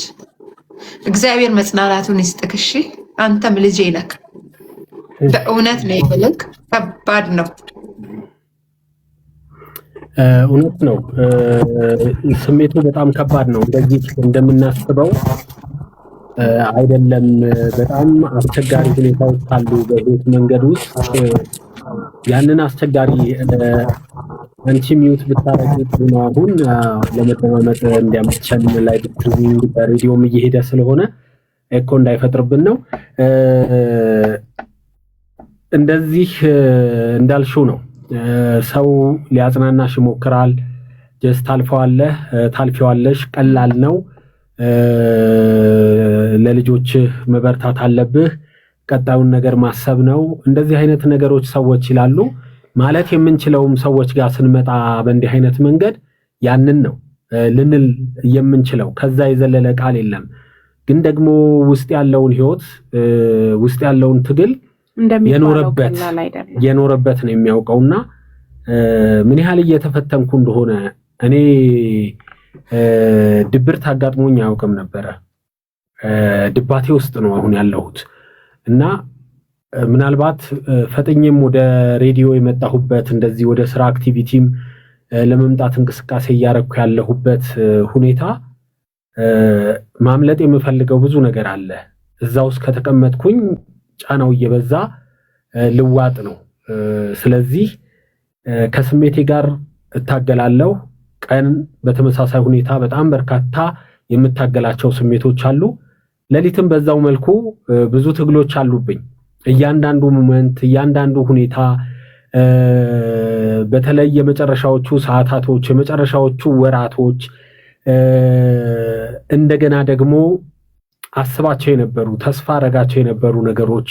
እግዚአብሔር መጽናናቱን ይስጥክ። እሺ አንተም ልጄ ነክ። በእውነት ነው ይልክ ከባድ ነው። እውነት ነው። ስሜቱ በጣም ከባድ ነው። እንደዚህ እንደምናስበው አይደለም። በጣም አስቸጋሪ ሁኔታዎች ካሉ በህይወት መንገድ ውስጥ ያንን አስቸጋሪ አንቺ ሚውት ብታረጊ ነው። አሁን ለመደማመጥ እንዲያመቸን ላይ ሬዲዮም እየሄደ ስለሆነ ኤኮ እንዳይፈጥርብን ነው። እንደዚህ እንዳልሽው ነው። ሰው ሊያጽናናሽ ይሞክራል። ጀስት ታልፈዋለህ፣ ታልፊዋለሽ። ቀላል ነው። ለልጆች መበርታት አለብህ። ቀጣዩን ነገር ማሰብ ነው። እንደዚህ አይነት ነገሮች ሰዎች ይላሉ። ማለት የምንችለውም ሰዎች ጋር ስንመጣ በእንዲህ አይነት መንገድ ያንን ነው ልንል የምንችለው። ከዛ የዘለለ ቃል የለም። ግን ደግሞ ውስጥ ያለውን ህይወት ውስጥ ያለውን ትግል የኖረበት ነው የሚያውቀውና ምን ያህል እየተፈተንኩ እንደሆነ እኔ ድብርት አጋጥሞኝ አያውቅም ነበረ። ድባቴ ውስጥ ነው አሁን ያለሁት እና ምናልባት ፈጥኜም ወደ ሬዲዮ የመጣሁበት እንደዚህ ወደ ስራ አክቲቪቲም ለመምጣት እንቅስቃሴ እያረኩ ያለሁበት ሁኔታ ማምለጥ የምፈልገው ብዙ ነገር አለ። እዛው ውስጥ ከተቀመጥኩኝ ጫናው እየበዛ ልዋጥ ነው። ስለዚህ ከስሜቴ ጋር እታገላለሁ። ቀን በተመሳሳይ ሁኔታ በጣም በርካታ የምታገላቸው ስሜቶች አሉ። ሌሊትም በዛው መልኩ ብዙ ትግሎች አሉብኝ። እያንዳንዱ ሞመንት እያንዳንዱ ሁኔታ በተለይ የመጨረሻዎቹ ሰዓታቶች የመጨረሻዎቹ ወራቶች እንደገና ደግሞ አስባቸው የነበሩ ተስፋ አረጋቸው የነበሩ ነገሮች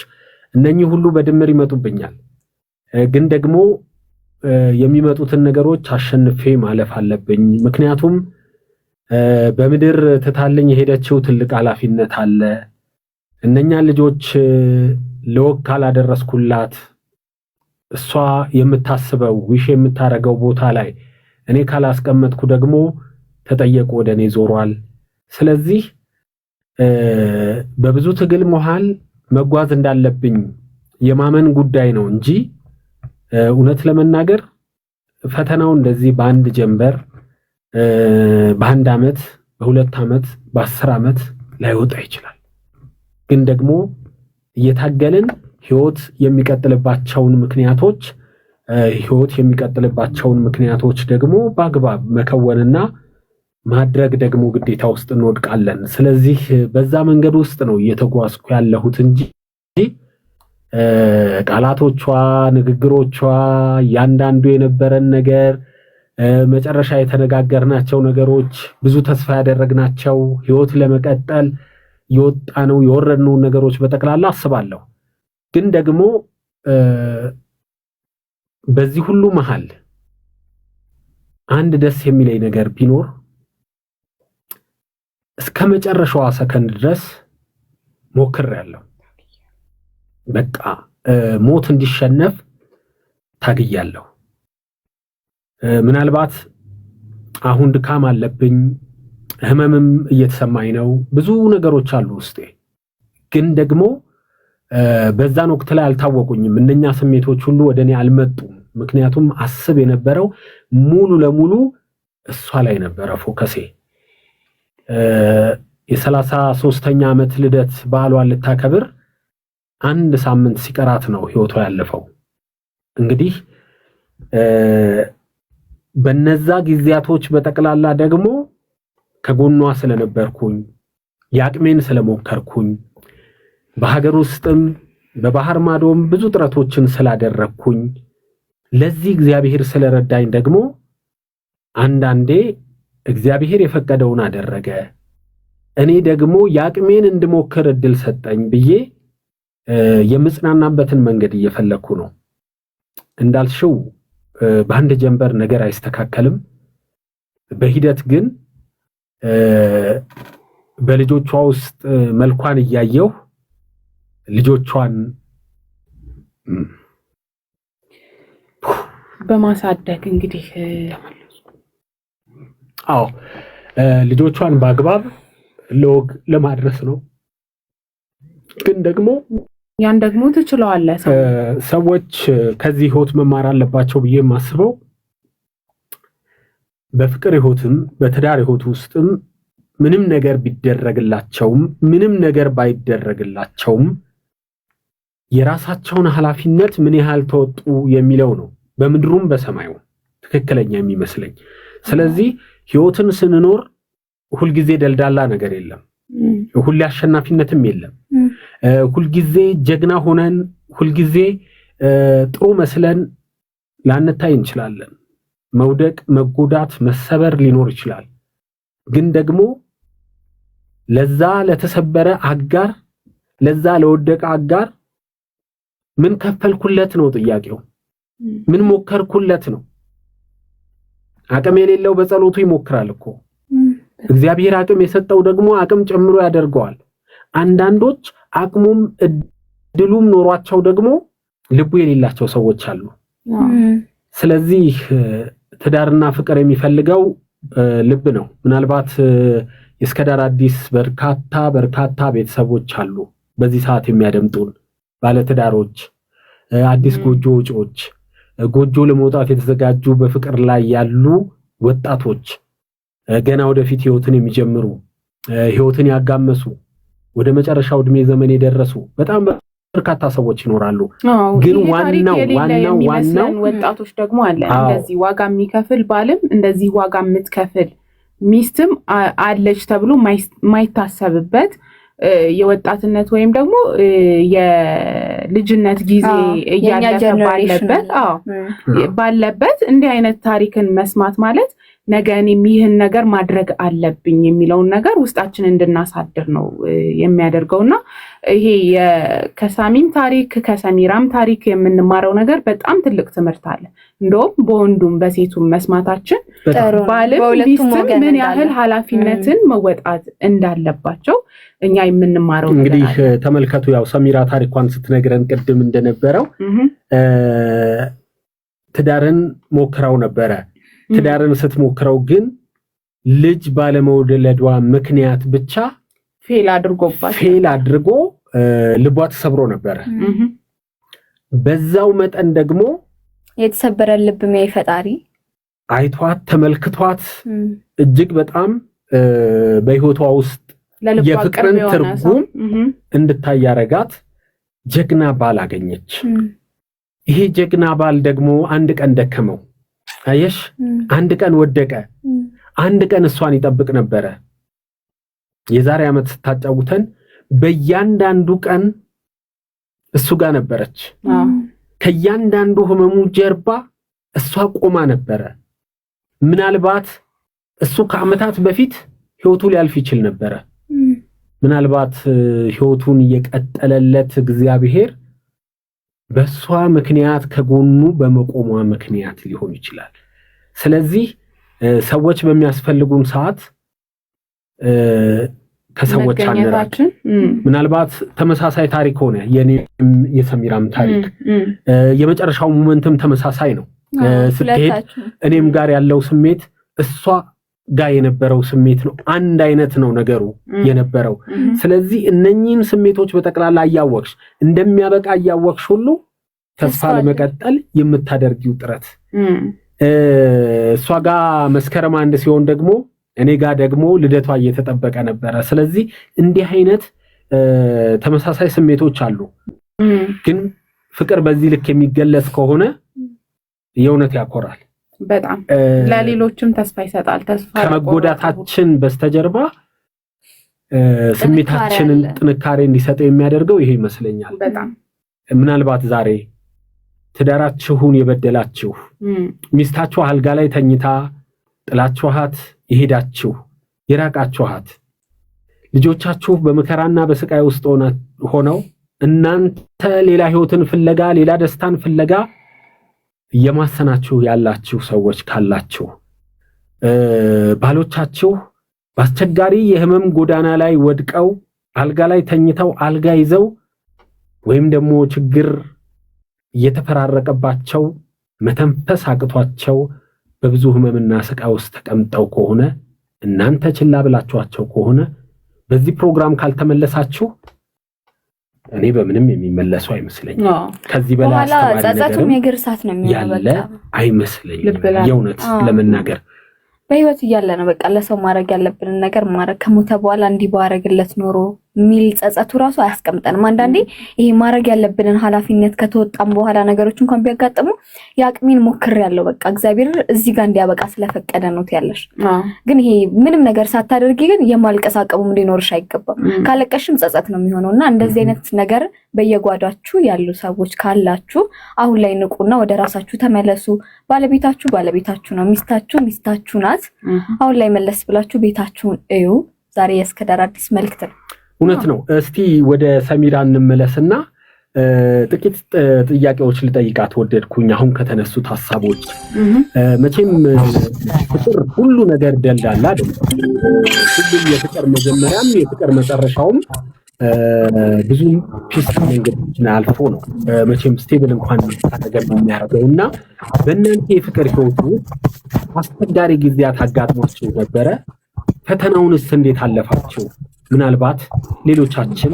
እነኚህ ሁሉ በድምር ይመጡብኛል። ግን ደግሞ የሚመጡትን ነገሮች አሸንፌ ማለፍ አለብኝ። ምክንያቱም በምድር ትታልኝ የሄደችው ትልቅ ኃላፊነት አለ። እነኛ ልጆች ለወግ ካላደረስኩላት እሷ የምታስበው ዊሽ የምታረገው ቦታ ላይ እኔ ካላስቀመጥኩ ደግሞ ተጠየቁ ወደኔ ዞሯል። ስለዚህ በብዙ ትግል መሃል መጓዝ እንዳለብኝ የማመን ጉዳይ ነው እንጂ እውነት ለመናገር ፈተናው እንደዚህ በአንድ ጀንበር በአንድ ዓመት በሁለት ዓመት በ10 ዓመት ላይወጣ ይችላል። ግን ደግሞ እየታገልን ህይወት የሚቀጥልባቸውን ምክንያቶች ደግሞ በአግባብ መከወንና ማድረግ ደግሞ ግዴታ ውስጥ እንወድቃለን። ስለዚህ በዛ መንገድ ውስጥ ነው እየተጓዝኩ ያለሁት እንጂ ቃላቶቿ፣ ንግግሮቿ፣ ያንዳንዱ የነበረን ነገር መጨረሻ የተነጋገርናቸው ነገሮች ብዙ ተስፋ ያደረግናቸው ህይወት ለመቀጠል የወጣነው የወረድነው ነገሮች በጠቅላላ አስባለሁ። ግን ደግሞ በዚህ ሁሉ መሃል አንድ ደስ የሚለኝ ነገር ቢኖር እስከ መጨረሻዋ ሰከንድ ድረስ ሞክሬያለሁ። በቃ ሞት እንዲሸነፍ ታግያለሁ። ምናልባት አሁን ድካም አለብኝ፣ ህመምም እየተሰማኝ ነው፣ ብዙ ነገሮች አሉ ውስጤ። ግን ደግሞ በዛን ወቅት ላይ አልታወቁኝም። እነኛ ስሜቶች ሁሉ ወደኔ አልመጡም። ምክንያቱም አስብ የነበረው ሙሉ ለሙሉ እሷ ላይ ነበረ ፎከሴ። የ33ኛ ዓመት ልደት በዓሏን ልታከብር 1 ሳምንት ሲቀራት ነው ህይወቷ ያለፈው። እንግዲህ በነዛ ጊዜያቶች በጠቅላላ ደግሞ ከጎኗ ስለነበርኩኝ ያቅሜን ስለሞከርኩኝ በሀገር ውስጥም በባህር ማዶም ብዙ ጥረቶችን ስላደረግኩኝ ለዚህ እግዚአብሔር ስለረዳኝ ደግሞ አንዳንዴ እግዚአብሔር የፈቀደውን አደረገ፣ እኔ ደግሞ ያቅሜን እንድሞክር እድል ሰጠኝ ብዬ የምጽናናበትን መንገድ እየፈለኩ ነው። እንዳልሽው በአንድ ጀንበር ነገር አይስተካከልም። በሂደት ግን በልጆቿ ውስጥ መልኳን እያየሁ ልጆቿን በማሳደግ እንግዲህ ልጆቿን በአግባብ ለወግ ለማድረስ ነው። ግን ደግሞ ያን ደግሞ ትችለዋለህ። ሰዎች ከዚህ ህይወት መማር አለባቸው ብዬ የማስበው በፍቅር ህይወትም በትዳር ህይወት ውስጥም ምንም ነገር ቢደረግላቸውም ምንም ነገር ባይደረግላቸውም የራሳቸውን ኃላፊነት ምን ያህል ተወጡ የሚለው ነው በምድሩም በሰማዩ ትክክለኛ የሚመስለኝ። ስለዚህ ህይወትን ስንኖር ሁልጊዜ ደልዳላ ነገር የለም፣ ሁሌ አሸናፊነትም የለም። ሁልጊዜ ጀግና ሆነን ሁልጊዜ ጥሩ መስለን ላንታይ እንችላለን። መውደቅ፣ መጎዳት፣ መሰበር ሊኖር ይችላል። ግን ደግሞ ለዛ ለተሰበረ አጋር፣ ለዛ ለወደቀ አጋር ምን ከፈልኩለት ነው ጥያቄው። ምን ሞከርኩለት ነው። አቅም የሌለው በጸሎቱ ይሞክራል እኮ። እግዚአብሔር አቅም የሰጠው ደግሞ አቅም ጨምሮ ያደርገዋል። አንዳንዶች አቅሙም እድሉም ኖሯቸው ደግሞ ልቡ የሌላቸው ሰዎች አሉ። ስለዚህ ትዳርና ፍቅር የሚፈልገው ልብ ነው። ምናልባት የእስከዳር አዲስ በርካታ ቤተሰቦች አሉ በዚህ ሰዓት የሚያደምጡን ባለትዳሮች፣ አዲስ ጎጆ ወጪዎች፣ ጎጆ ለመውጣት የተዘጋጁ በፍቅር ላይ ያሉ ወጣቶች፣ ገና ወደፊት ህይወትን የሚጀምሩ ህይወትን ያጋመሱ ወደ መጨረሻው እድሜ ዘመን የደረሱ በጣም በርካታ ሰዎች ይኖራሉ። ግን ዋናው ወጣቶች ደግሞ አለ እንደዚህ ዋጋ የሚከፍል ባልም እንደዚህ ዋጋ የምትከፍል ሚስትም አለች ተብሎ ማይታሰብበት የወጣትነት ወይም ደግሞ የልጅነት ጊዜ እያለፈ ባለበት እንዲህ አይነት ታሪክን መስማት ማለት ነገ እኔም ይህን ነገር ማድረግ አለብኝ የሚለውን ነገር ውስጣችን እንድናሳድር ነው የሚያደርገውና ይሄ ከሳሚም ታሪክ ከሰሚራም ታሪክ የምንማረው ነገር በጣም ትልቅ ትምህርት አለ። እንደውም በወንዱም በሴቱም መስማታችን ባልም ሚስትም ምን ያህል ኃላፊነትን መወጣት እንዳለባቸው እኛ የምንማረው እንግዲህ ተመልከቱ። ያው ሰሚራ ታሪኳን ስትነግረን ቅድም እንደነበረው ትዳርን ሞክራው ነበረ። ትዳርን ስትሞክረው ግን ልጅ ባለመውለዷ ምክንያት ብቻ ፌል አድርጎ ልቧ ተሰብሮ ነበረ። በዛው መጠን ደግሞ የተሰበረ ልብ ፈጣሪ አይቷት ተመልክቷት እጅግ በጣም በህይወቷ ውስጥ የፍቅርን ትርጉም እንድታያረጋት ጀግና ባል አገኘች። ይሄ ጀግና ባል ደግሞ አንድ ቀን ደከመው። አየሽ፣ አንድ ቀን ወደቀ። አንድ ቀን እሷን ይጠብቅ ነበረ። የዛሬ ዓመት ስታጫውተን በእያንዳንዱ ቀን እሱ ጋር ነበረች። ከእያንዳንዱ ህመሙ ጀርባ እሷ ቆማ ነበረ። ምናልባት እሱ ከዓመታት በፊት ህይወቱ ሊያልፍ ይችል ነበረ። ምናልባት ህይወቱን የቀጠለለት እግዚአብሔር በሷ ምክንያት ከጎኑ በመቆሟ ምክንያት ሊሆን ይችላል። ስለዚህ ሰዎች በሚያስፈልጉን ሰዓት ከሰዎች አንራቅ። ምናልባት ተመሳሳይ ታሪክ ሆነ የኔም የሰሚራም ታሪክ የመጨረሻው ሞመንትም ተመሳሳይ ነው። ስትሄድ እኔም ጋር ያለው ስሜት እሷ ጋር የነበረው ስሜት ነው። አንድ አይነት ነው ነገሩ የነበረው። ስለዚህ እነኚህን ስሜቶች በጠቅላላ እያወቅሽ እንደሚያበቃ እያወቅሽ ሁሉ ተስፋ ለመቀጠል የምታደርጊው ጥረት እሷ ጋር መስከረም 1 ሲሆን ደግሞ እኔ ጋር ደግሞ ልደቷ እየተጠበቀ ነበረ። ስለዚህ እንዲህ አይነት ተመሳሳይ ስሜቶች አሉ። ግን ፍቅር በዚህ ልክ የሚገለጽ ከሆነ የእውነት ያኮራል። በጣም ለሌሎችም ተስፋ ይሰጣል። ተስፋ ከመጎዳታችን በስተጀርባ ስሜታችንን ጥንካሬ እንዲሰጠው የሚያደርገው ይሄ ይመስለኛል። በጣም ምናልባት ዛሬ ትዳራችሁን የበደላችሁ ሚስታችሁ አልጋ ላይ ተኝታ ጥላችኋት የሄዳችሁ የራቃችኋት ልጆቻችሁ በመከራና በስቃይ ውስጥ ሆነው እናንተ ሌላ ህይወትን ፍለጋ ሌላ ደስታን ፍለጋ እየማሰናችሁ ያላችሁ ሰዎች ካላችሁ ባሎቻችሁ በአስቸጋሪ የህመም ጎዳና ላይ ወድቀው አልጋ ላይ ተኝተው አልጋ ይዘው ወይም ደግሞ ችግር እየተፈራረቀባቸው መተንፈስ አቅቷቸው በብዙ ህመምና ስቃይ ውስጥ ተቀምጠው ከሆነ እናንተ ችላ ብላችኋቸው ከሆነ በዚህ ፕሮግራም ካልተመለሳችሁ እኔ በምንም የሚመለሱ አይመስለኝም። ከዚህ በላይ ጸጸቱም የግርሳት ነው ያለ አይመስለኝም። የእውነት ለመናገር በህይወት እያለ ነው በቃ ለሰው ማድረግ ያለብንን ነገር ማድረግ ከሞተ በኋላ እንዲህ ባረግለት ኖሮ ሚል ጸጸቱ ራሱ አያስቀምጠንም። አንዳንዴ ይሄ ማድረግ ያለብንን ኃላፊነት ከተወጣም በኋላ ነገሮች እንኳን ቢያጋጥሙ ያቅሚን ሞክሬያለሁ በቃ እግዚአብሔር እዚህ ጋር እንዲያበቃ ስለፈቀደ ነው ያለሽ። ግን ይሄ ምንም ነገር ሳታደርጊ ግን የማልቀስ አቅሙ ሊኖርሽ አይገባም። ካለቀሽም ጸጸት ነው የሚሆነውና እንደዚህ አይነት ነገር በየጓዳችሁ ያሉ ሰዎች ካላችሁ አሁን ላይ ንቁና ወደ ራሳችሁ ተመለሱ። ባለቤታችሁ ነው፣ ሚስታችሁ ናት። አሁን ላይ መለስ ብላችሁ ቤታችሁን እዩ። ዛሬ የእስከዳር አዲስ መልእክት ነው። እውነት ነው። እስቲ ወደ ሰሚራ እንመለስና ጥቂት ጥያቄዎች ልጠይቃት ወደድኩኝ። አሁን ከተነሱት ሀሳቦች መቼም ፍቅር ሁሉ ነገር ደልዳላ አይደለም። ሁሉም የፍቅር መጀመሪያም የፍቅር መጨረሻውም ብዙ ፒስ መንገዶችን አልፎ ነው መቼም ስቴብል እንኳን ታደገም የሚያደርገው እና በእናንተ የፍቅር ህይወቱ አስቸጋሪ ጊዜያት አጋጥሟችሁ ነበረ? ፈተናውንስ እንዴት አለፋችሁ? ምናልባት ሌሎቻችን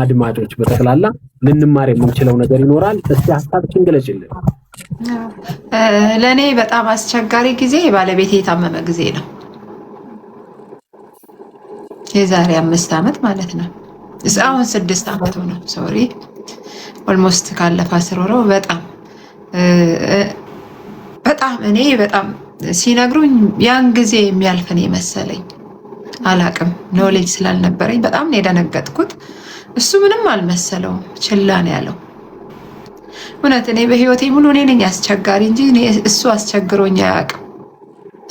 አድማጮች በተክላላ ልንማር የምንችለው ነገር ይኖራል። እስቲ ሀሳብችን ገለጭልን። ለእኔ በጣም አስቸጋሪ ጊዜ ባለቤቴ የታመመ ጊዜ ነው። የዛሬ 5 ዓመት ማለት ነው። አሁን 6 ዓመት ነው። ሶሪ ኦልሞስት ካለፈ 10 ወር። በጣም እኔ በጣም ሲነግሩኝ ያን ጊዜ የሚያልፈን የመሰለኝ አላቅም። ኖሌጅ ስላልነበረኝ በጣም ነው የደነገጥኩት። እሱ ምንም አልመሰለውም፣ ችላ ነው ያለው። እውነት እኔ በህይወቴ ሙሉ እኔ ነኝ አስቸጋሪ እንጂ እሱ አስቸግሮኝ አያውቅም።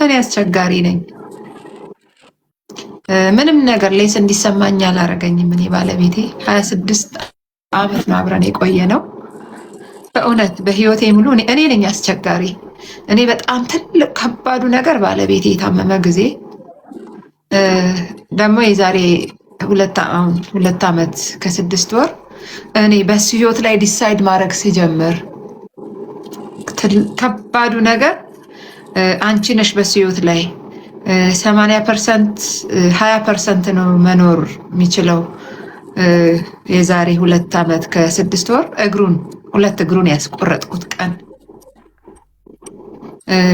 እኔ አስቸጋሪ ነኝ። ምንም ነገር ሌስ እንዲሰማኝ አላረገኝም። እኔ ባለቤቴ 26 ዓመት ነው አብረን የቆየ ነው። በእውነት በህይወቴ ሙሉ እኔ ነኝ አስቸጋሪ። እኔ በጣም ትልቅ ከባዱ ነገር ባለቤቴ የታመመ ጊዜ ደግሞ የዛሬ 2 ዓመት ከ6 ወር እኔ በሱ ህይወት ላይ ዲሳይድ ማድረግ ሲጀምር ከባዱ ነገር አንቺ ነሽ በሱ ህይወት ላይ 80% 20% ነው መኖር የሚችለው። የዛሬ 2 ዓመት ከ6 ወር ሁለት እግሩን ያስቆረጥኩት ቀን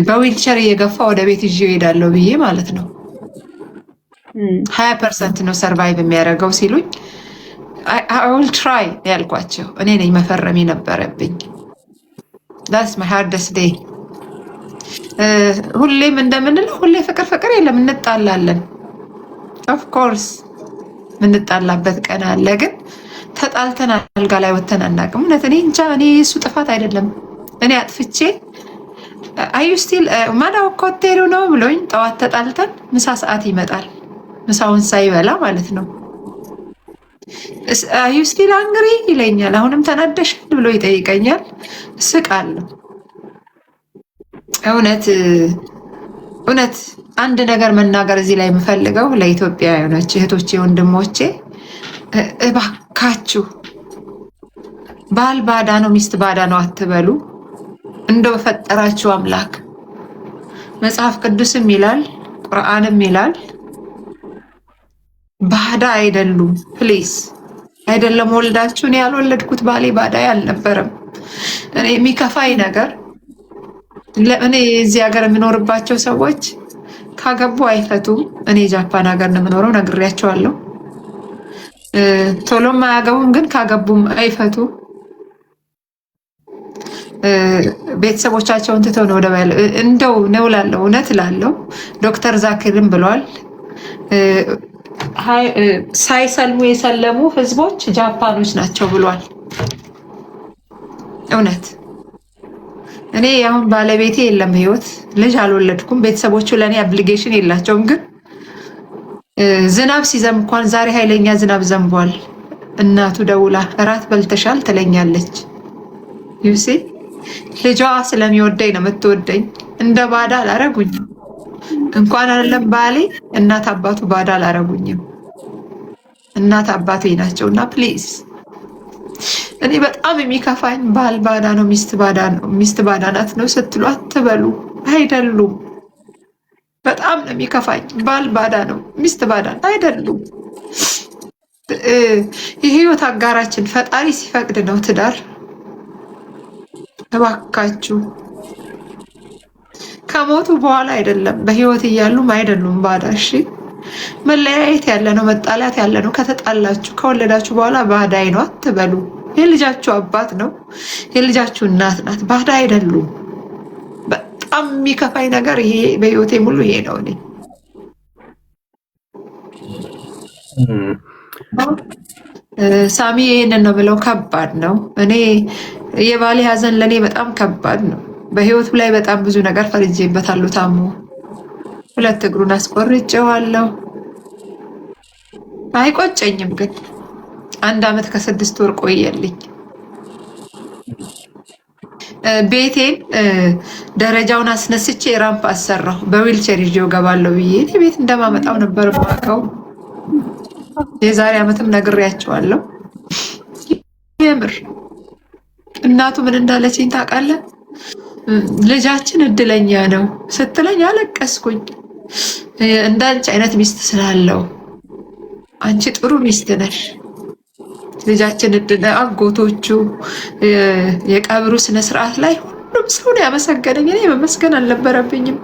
በዊልቸር እየገፋ ወደ ቤት ይዤ እሄዳለሁ ብዬ ማለት ነው። 20% ነው ሰርቫይቭ የሚያደርገው ሲሉኝ I will try ያልኳቸው እኔ ነኝ መፈረም የነበረብኝ። that's my hardest day። ሁሌም እንደምንለው ሁሌ ፍቅር የለም፣ እንጣላለን። of course ምንጣላበት ቀን አለ፣ ግን ተጣልተን አልጋ ላይ ወተን አናውቅም። እውነት እኔ እንጃ፣ እኔ እሱ ጥፋት አይደለም እኔ አጥፍቼ አዩ ስቲል ማዳው ኮቴሩ ነው ብሎኝ ጠዋት ተጣልተን ምሳ ሰዓት ይመጣል፣ ምሳውን ሳይበላ ማለት ነው። አዩ ስቲል አንግሪ ይለኛል። አሁንም ተናደሽ ብሎ ይጠይቀኛል። ስቃለሁ። እውነት አንድ ነገር መናገር እዚህ ላይ የምፈልገው ለኢትዮጵያውያኖች እህቶቼ፣ ወንድሞቼ እባካችሁ ባል ባዳ ነው ሚስት ባዳ ነው አትበሉ። እንደው በፈጠራችሁ አምላክ መጽሐፍ ቅዱስም ይላል ቁርአንም ይላል ባዳ አይደሉም። ፕሊዝ አይደለም ወልዳችሁ። እኔ ያልወለድኩት ባሌ ባዳ አልነበረም። እኔ የሚከፋኝ ነገር እኔ እዚህ ሀገር የምኖርባቸው ሰዎች ካገቡ አይፈቱም። እኔ ጃፓን ሀገር ነው የምኖረው፣ ነግሬያቸዋለሁ። ቶሎም አያገቡም፣ ግን ካገቡም አይፈቱም። ቤተሰቦቻቸውን ትተው ነው እንደው ነው ላለው እውነት ላለው ዶክተር ዛኪርም ብሏል። ሳይሰልሙ የሰለሙ ህዝቦች ጃፓኖች ናቸው ብሏል። እውነት እኔ አሁን ባለቤቴ የለም ህይወት፣ ልጅ አልወለድኩም። ቤተሰቦቹ ለእኔ አፕሊኬሽን የላቸውም። ግን ዝናብ ሲዘንብ እንኳን ዛሬ ኃይለኛ ዝናብ ዘንቧል። እናቱ ደውላ እራት በልተሻል ትለኛለች። ዩሲ ልጇ ስለሚወደኝ ነው የምትወደኝ። እንደ ባዳ አላረጉኝም። እንኳን አይደለም ባሌ እናት አባቱ ባዳ አላረጉኝም። እናት አባቴ ናቸውና ፕሊዝ እኔ በጣም የሚከፋኝ ባል ባዳ ነው ሚስት ባዳ ናት ነው ስትሉ አትበሉ። አይደሉም። በጣም ነው የሚከፋኝ። ባል ባዳ ነው ሚስት ባዳ አይደሉም። የህይወት አጋራችን ፈጣሪ ሲፈቅድ ነው ትዳር። እባካችሁ ከሞቱ በኋላ አይደለም፣ በህይወት እያሉም አይደሉም ባዳ። እሺ መለያየት ያለ ነው፣ መጣላት ያለ ነው። ከተጣላችሁ ከወለዳችሁ በኋላ ባዳይ ነው አትበሉ። የልጃችሁ አባት ነው፣ የልጃችሁ እናት ናት። ባዳ አይደሉም። በጣም የሚከፋኝ ነገር ይሄ በህይወቴ ሙሉ ይሄ ነው። እኔ ሳሚ ይሄንን ነው ብለው ከባድ ነው። እኔ የባሌ ሀዘን ለእኔ በጣም ከባድ ነው። በህይወቱ ላይ በጣም ብዙ ነገር ፈርጄበታለሁ። ታሞ 2 እግሩን አስቆርጬዋለሁ። አይቆጨኝም፣ ግን 1 ዓመት ከ6 ወር ቆየልኝ። ቤቴን ደረጃውን አስነስቼ ራምፕ አሰራሁ። በዊልቸር ይዤው ገባለሁ ብዬ እኔ ቤት እንደማመጣው ነበር የማውቀው። የዛሬ ዓመትም ነግሬያቸዋለሁ። የምር እናቱ ምን እንዳለችኝ ታውቃለህ? ልጃችን እድለኛ ነው ስትለኝ አለቀስኩኝ። እንዳንቺ አይነት ሚስት ስላለው አንቺ ጥሩ ሚስት ነሽ። ልጃችን እድል አጎቶቹ የቀብሩ ስነ ስርዓት ላይ ሁሉም ሰው ነው ያመሰገነኝ። እኔ መመስገን አልነበረብኝም።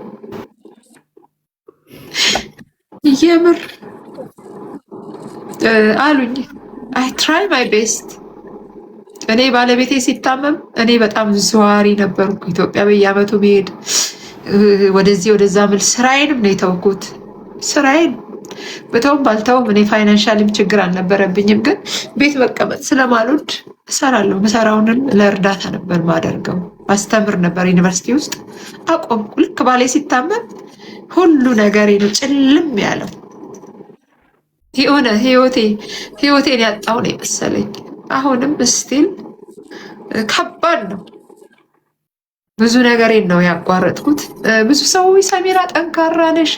የምር አሉኝ አይ ትራይ ማይ ቤስት። እኔ ባለቤቴ ሲታመም እኔ በጣም ዘዋሪ ነበርኩ። ኢትዮጵያ በየዓመቱ ብሄድ ወደዚህ ወደዛ ምል ስራዬንም ነው የተውኩት። ስራዬን በተውም ባልተውም እኔ ፋይናንሻልም ችግር አልነበረብኝም፣ ግን ቤት መቀመጥ ስለማልወድ እሰራለሁ። ምሰራውንም ለእርዳታ ነበር ማደርገው። አስተምር ነበር ዩኒቨርሲቲ ውስጥ አቆምኩ። ልክ ባሌ ሲታመም ሁሉ ነገሬ ነው ጭልም ያለው። የሆነ ህይወቴን ያጣው ነው የመሰለኝ። አሁንም ስቲል ከባድ ነው። ብዙ ነገሬን ነው ያቋረጥኩት። ብዙ ሰው ሰሚራ ጠንካራ ነሽ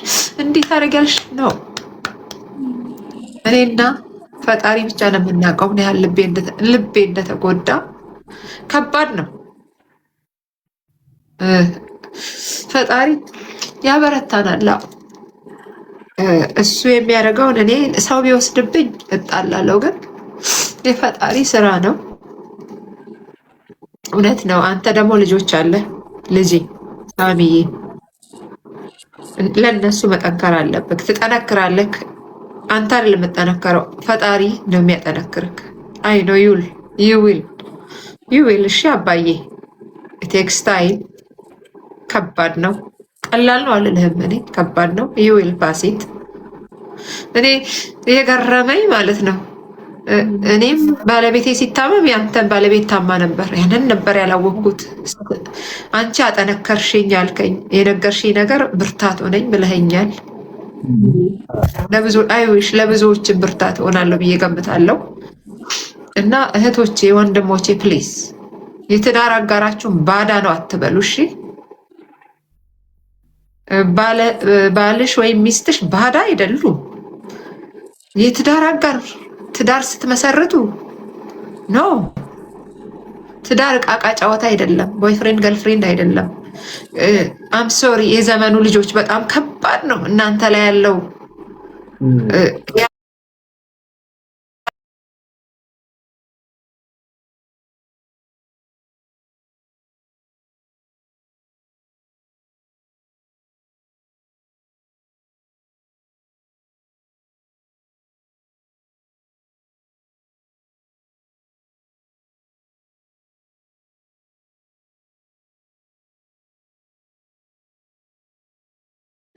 እንዴት ታደርጊያለሽ ነው። እኔና ፈጣሪ ብቻ ነው የምናውቀው ምን ያህል ልቤ እንደተጎዳ። ከባድ ነው። ፈጣሪ ያበረታናል። እሱ የሚያደርገውን እኔ ሰው ቢወስድብኝ እጣላለሁ፣ ግን የፈጣሪ ስራ ነው። እውነት ነው። አንተ ደግሞ ልጆች አለ ልጄ ሳሚዬ፣ ለእነሱ መጠንከር አለብህ። ትጠነክራለህ። አንተ አይደለም የምጠነከረው፣ ፈጣሪ ነው የሚያጠነክርህ። አይ ኖ ዩ ዊል። እሺ አባዬ፣ ቴክስ ታይም። ከባድ ነው። ቀላል ነው አልልህም እኔ፣ ከባድ ነው። ዩ ዊል ፓሲት። እኔ የገረመኝ ማለት ነው እኔም ባለቤቴ ሲታመም ያንተን ባለቤት ታማ ነበር። ያንን ነበር ያላወቅኩት። አንቺ አጠነከርሽኝ አልከኝ። የነገርሽኝ ነገር ብርታት ሆነኝ ብለኸኛል። ለብዙዎችን ብርታት ሆናለሁ ብዬ ገምታለሁ። እና እህቶቼ፣ ወንድሞቼ ፕሊዝ የትዳር አጋራችሁን ባዳ ነው አትበሉ። እሺ ባልሽ ወይም ሚስትሽ ባዳ አይደሉም። የትዳር አጋር ትዳር ስትመሰርቱ ኖ፣ ትዳር ዕቃ ጨዋታ አይደለም። ቦይፍሬንድ ገርልፍሬንድ አይደለም። አም ሶሪ የዘመኑ ልጆች በጣም ከባድ ነው እናንተ ላይ ያለው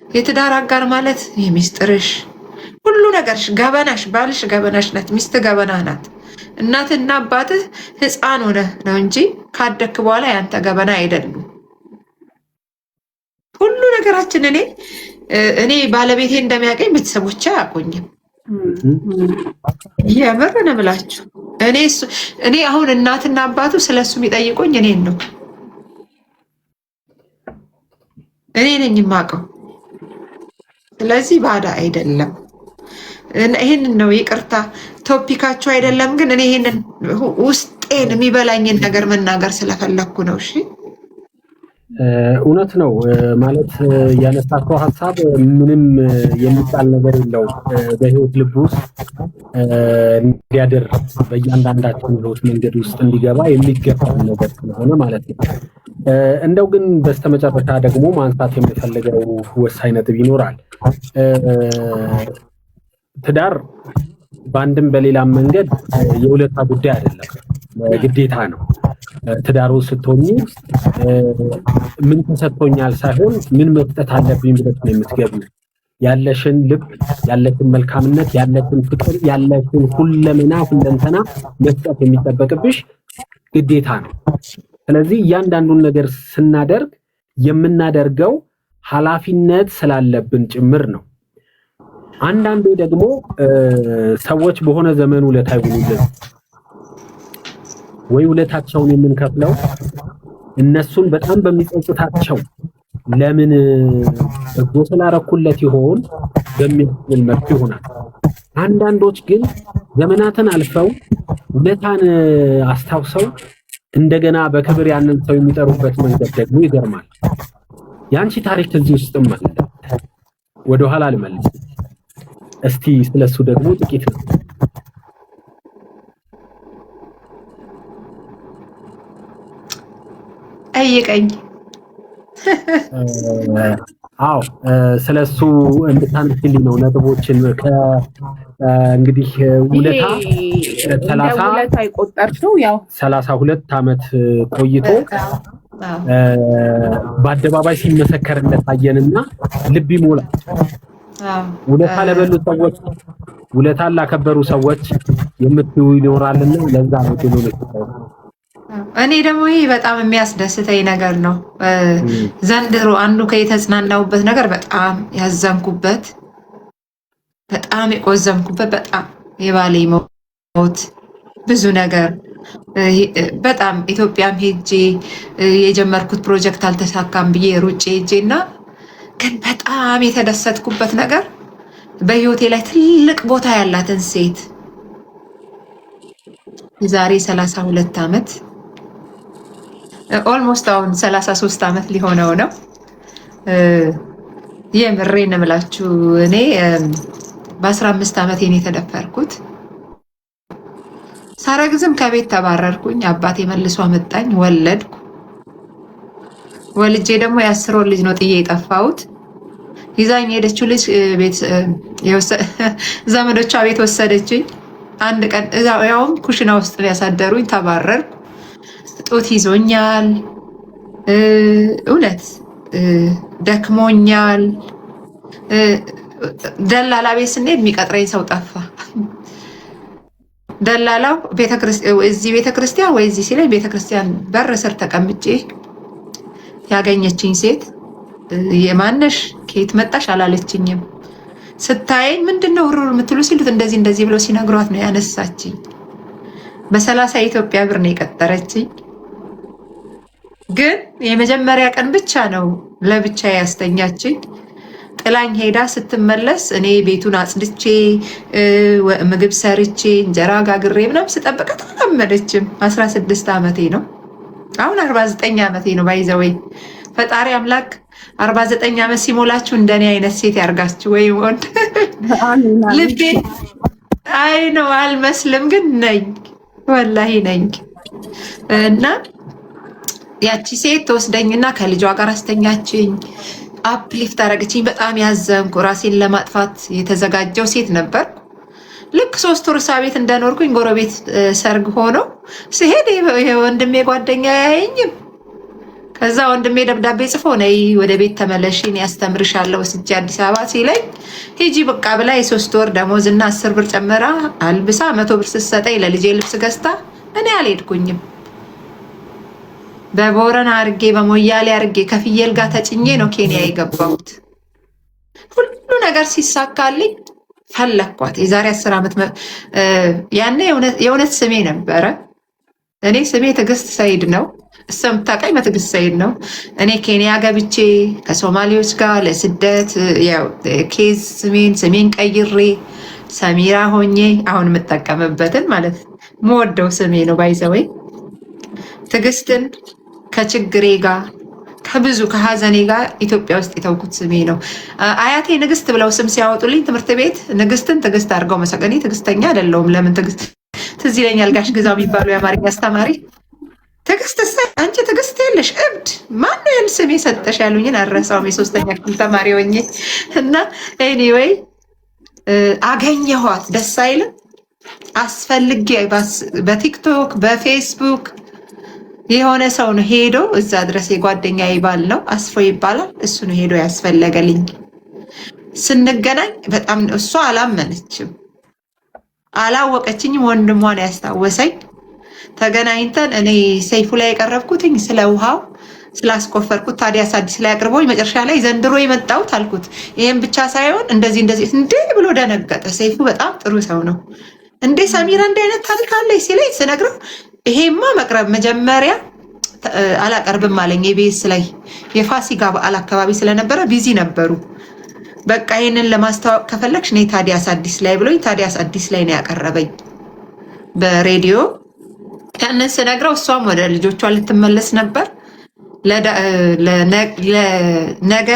የትዳር አጋር ማለት የሚስጥርሽ ሁሉ ነገርሽ ገበናሽ፣ ባልሽ ገበናሽ ናት፣ ሚስት ገበና ናት። እናትና አባትህ ሕፃን ሆነ ነው እንጂ ካደክ በኋላ ያንተ ገበና አይደሉም። ሁሉ ነገራችን እኔ ባለቤቴ እንደሚያውቀኝ ቤተሰቦቼ አያውቁኝም። የምር ነው የምላችሁ። እኔ አሁን እናትና አባቱ ስለሱ የሚጠይቁኝ እኔን ነው። እኔ ነኝ የማውቀው። ስለዚህ ባዳ አይደለም። ይህንን ነው ይቅርታ፣ ቶፒካቸው አይደለም፣ ግን እኔ ይህንን ውስጤን የሚበላኝን ነገር መናገር ስለፈለግኩ ነው። እሺ እውነት ነው ማለት ያነሳከው ሀሳብ ምንም የሚጣል ነገር የለው። በህይወት ልብ ውስጥ እንዲያደር በእያንዳንዳችን ህይወት መንገድ ውስጥ እንዲገባ የሚገባ ነገር ስለሆነ ማለት ነው። እንደው ግን በስተመጨረሻ ደግሞ ማንሳት የምፈልገው ወሳኝ ነጥብ ይኖራል። ትዳር በአንድም በሌላም መንገድ የሁለታ ጉዳይ አይደለም፣ ግዴታ ነው። ትዳሩ ስትሆኚ ምን ተሰጥቶኛል ሳይሆን ምን መስጠት አለብኝ ብለሽ ነው የምትገቢው። ያለሽን ልብ፣ ያለሽን መልካምነት፣ ያለሽን ፍቅር፣ ያለሽን ሁለንተና መስጠት የሚጠበቅብሽ ግዴታ ነው። ስለዚህ እያንዳንዱን ነገር ስናደርግ የምናደርገው ኃላፊነት ስላለብን ጭምር ነው። አንዳንዴ ደግሞ ሰዎች በሆነ ዘመን ውለታ ይውሉልን ወይ ውለታቸውን የምንከፍለው እነሱን በጣም በሚጸጽታቸው ለምን በጎ ስላረኩለት ይሆን በሚል መልኩ ይሆናል። አንዳንዶች ግን ዘመናትን አልፈው ውለታን አስታውሰው እንደገና በክብር ያንን ሰው የሚጠሩበት መንገድ ደግሞ ይገርማል። ያንቺ ታሪክ እዚህ ውስጥም አለ። ወደ ኋላ ልመልስ እስቲ ስለሱ ደግሞ ጥቂት ነው። ጠይቀኝ። አዎ ስለሱ እንድታነሽልኝ ነው ነጥቦችን እንግዲህ ውለታ 30 አይቆጠርሽው ያው 32 ዓመት ቆይቶ በአደባባይ ሲመሰከርለት አየንና ልብ ይሞላል። ውለታ ለበሉ ሰዎች ውለታ ላከበሩ ሰዎች የምትዩ ይኖራልና ለዛ ነው ድሉን እኔ ደግሞ ይሄ በጣም የሚያስደስተኝ ነገር ነው። ዘንድሮ አንዱ ከተጽናናውበት ነገር በጣም ያዘንኩበት፣ በጣም የቆዘምኩበት፣ በጣም የባሌ ሞት ብዙ ነገር በጣም ኢትዮጵያም ሄጄ የጀመርኩት ፕሮጀክት አልተሳካም ብዬ ሩጬ ሄጄና ግን በጣም የተደሰትኩበት ነገር በህይወቴ ላይ ትልቅ ቦታ ያላትን ሴት የዛሬ 32 ዓመት ኦልሞስት አሁን 33 ዓመት ሊሆነው ነው። የምሬን እምላችሁ እኔ በ15 ዓመቴ ነው የተደፈርኩት። ሳረግዝም ከቤት ተባረርኩኝ። አባቴ መልሶ አመጣኝ፣ ወለድኩ። ወልጄ ደግሞ የ10 ወር ልጅ ነው ጥዬ የጠፋሁት። ይዛኝ ሄደችው ልጅ ቤት ዘመዶቿ ቤት ወሰደችኝ። አንድ ቀን ያውም ኩሽና ውስጥ ያሳደሩኝ። ተባረርኩ። ጡት ይዞኛል፣ እውነት ደክሞኛል። ደላላ ቤት ስንሄድ የሚቀጥረኝ ሰው ጠፋ። ደላላው እዚህ ቤተክርስቲያን ወይ እዚህ ሲለኝ ቤተክርስቲያን በር ስር ተቀምጬ ያገኘችኝ ሴት የማነሽ ከየት መጣሽ አላለችኝም። ስታየኝ ምንድነው ሩር የምትሉ ሲሉት እንደዚህ እንደዚህ ብለው ሲነግሯት ነው ያነሳችኝ። በ30 የኢትዮጵያ ብር ነው የቀጠረችኝ። ግን የመጀመሪያ ቀን ብቻ ነው ለብቻ ያስተኛችኝ። ጥላኝ ሄዳ ስትመለስ እኔ ቤቱን አጽድቼ ምግብ ሰርቼ እንጀራ ጋግሬ ምናምን ስጠብቃት አልለመደችም። 16 ዓመቴ ነው። አሁን 49 ዓመቴ ነው። ባይዘወይ ፈጣሪ አምላክ 49 ዓመት ሲሞላችሁ እንደኔ አይነት ሴት ያርጋችሁ። ወይ ወንድ ልቤ አይ ነው አልመስልም፣ ግን ነኝ፣ ወላሂ ነኝ። እና ያቺ ሴት ተወስደኝና ከልጇ ጋር አስተኛችኝ። አፕሊፍት አረገችኝ። በጣም ያዘንኩ፣ ራሴን ለማጥፋት የተዘጋጀው ሴት ነበር። ልክ 3 ወር ቤት እንደኖርኩኝ ጎረቤት ሰርግ ሆኖ ሲሄድ የወንድሜ ጓደኛ ያየኝም። ከዛ ወንድሜ ደብዳቤ ጽፎ ነይ ወደ ቤት ተመለሽ ያስተምርሻለሁ ወስጄ አዲስ አበባ ሲለኝ ሂጂ በቃ ብላ የ3 ወር ደሞዝ እና 10 ብር ጨመራ አልብሳ 100 ብር ስትሰጠኝ ለልጄ ልብስ ገዝታ እኔ አልሄድኩኝም። በቦረና አርጌ በሞያሌ አርጌ ከፍየል ጋር ተጭኜ ነው ኬንያ የገባሁት። ሁሉ ነገር ሲሳካልኝ ፈለኳት። የዛሬ 10 ዓመት ያኔ የእውነት ስሜ ነበረ። እኔ ስሜ ትዕግስት ሰይድ ነው። እሰምታውቃኝ በትዕግስት ሰይድ ነው። እኔ ኬንያ ገብቼ ከሶማሌዎች ጋር ለስደት ኬዝ ስሜን ቀይሬ ሰሚራ ሆኜ አሁን የምጠቀምበትን ማለት መወደው ስሜ ነው። ባይዘወይ ትዕግስትን ከችግሬ ጋር ከብዙ ከሀዘኔ ጋር ኢትዮጵያ ውስጥ የተውኩት ስሜ ነው። አያቴ ንግስት ብለው ስም ሲያወጡልኝ ትምህርት ቤት ንግስትን ትዕግስት አድርገው መሰቀኔ። ትዕግስተኛ አይደለሁም። ለምን ትዕግስት ትዝ ይለኛል። ጋሽ ግዛው የሚባሉ የአማርኛ አስተማሪ ትዕግስት አንቺ ትዕግስት የለሽ እብድ፣ ማነው ያን ስም የሰጠሽ ያሉኝን አልረሳውም። የ3ኛ ክፍል ተማሪ ሆኜ እና ኤኒዌይ አገኘኋት። ደስ አይልም? አስፈልጌ በቲክቶክ በፌስቡክ የሆነ ሰው ነው ሄዶ እዛ ድረስ የጓደኛ ይባል ነው አስፎ ይባላል። እሱ ነው ሄዶ ያስፈለገልኝ። ስንገናኝ በጣም እሷ አላመነችም፣ አላወቀችኝም። ወንድሟን ያስታወሰኝ። ተገናኝተን እኔ ሰይፉ ላይ የቀረብኩትኝ ስለ ውሃው ስላስቆፈርኩት ታዲያስ አዲስ ላይ አቅርቦኝ መጨረሻ ላይ ዘንድሮ የመጣሁት አልኩት። ይሄን ብቻ ሳይሆን እንደዚህ እንዴ ብሎ ደነገጠ። ሰይፉ በጣም ጥሩ ሰው ነው። እንዴ ሰሚራ እንዲህ አይነት ታሪክ አለ ሲለኝ ስነግረው ይሄማ መቅረብ መጀመሪያ አላቀርብም አለኝ። የቤስ ላይ የፋሲካ በዓል አካባቢ ስለነበረ ቢዚ ነበሩ። በቃ ይሄንን ለማስተዋወቅ ከፈለግሽ እኔ ታዲያስ አዲስ ላይ ብሎኝ ታዲያስ አዲስ ላይ ነው ያቀረበኝ በሬዲዮ። ያንን ስነግረው እሷም ወደ ልጆቿ ልትመለስ ነበር። ለነገ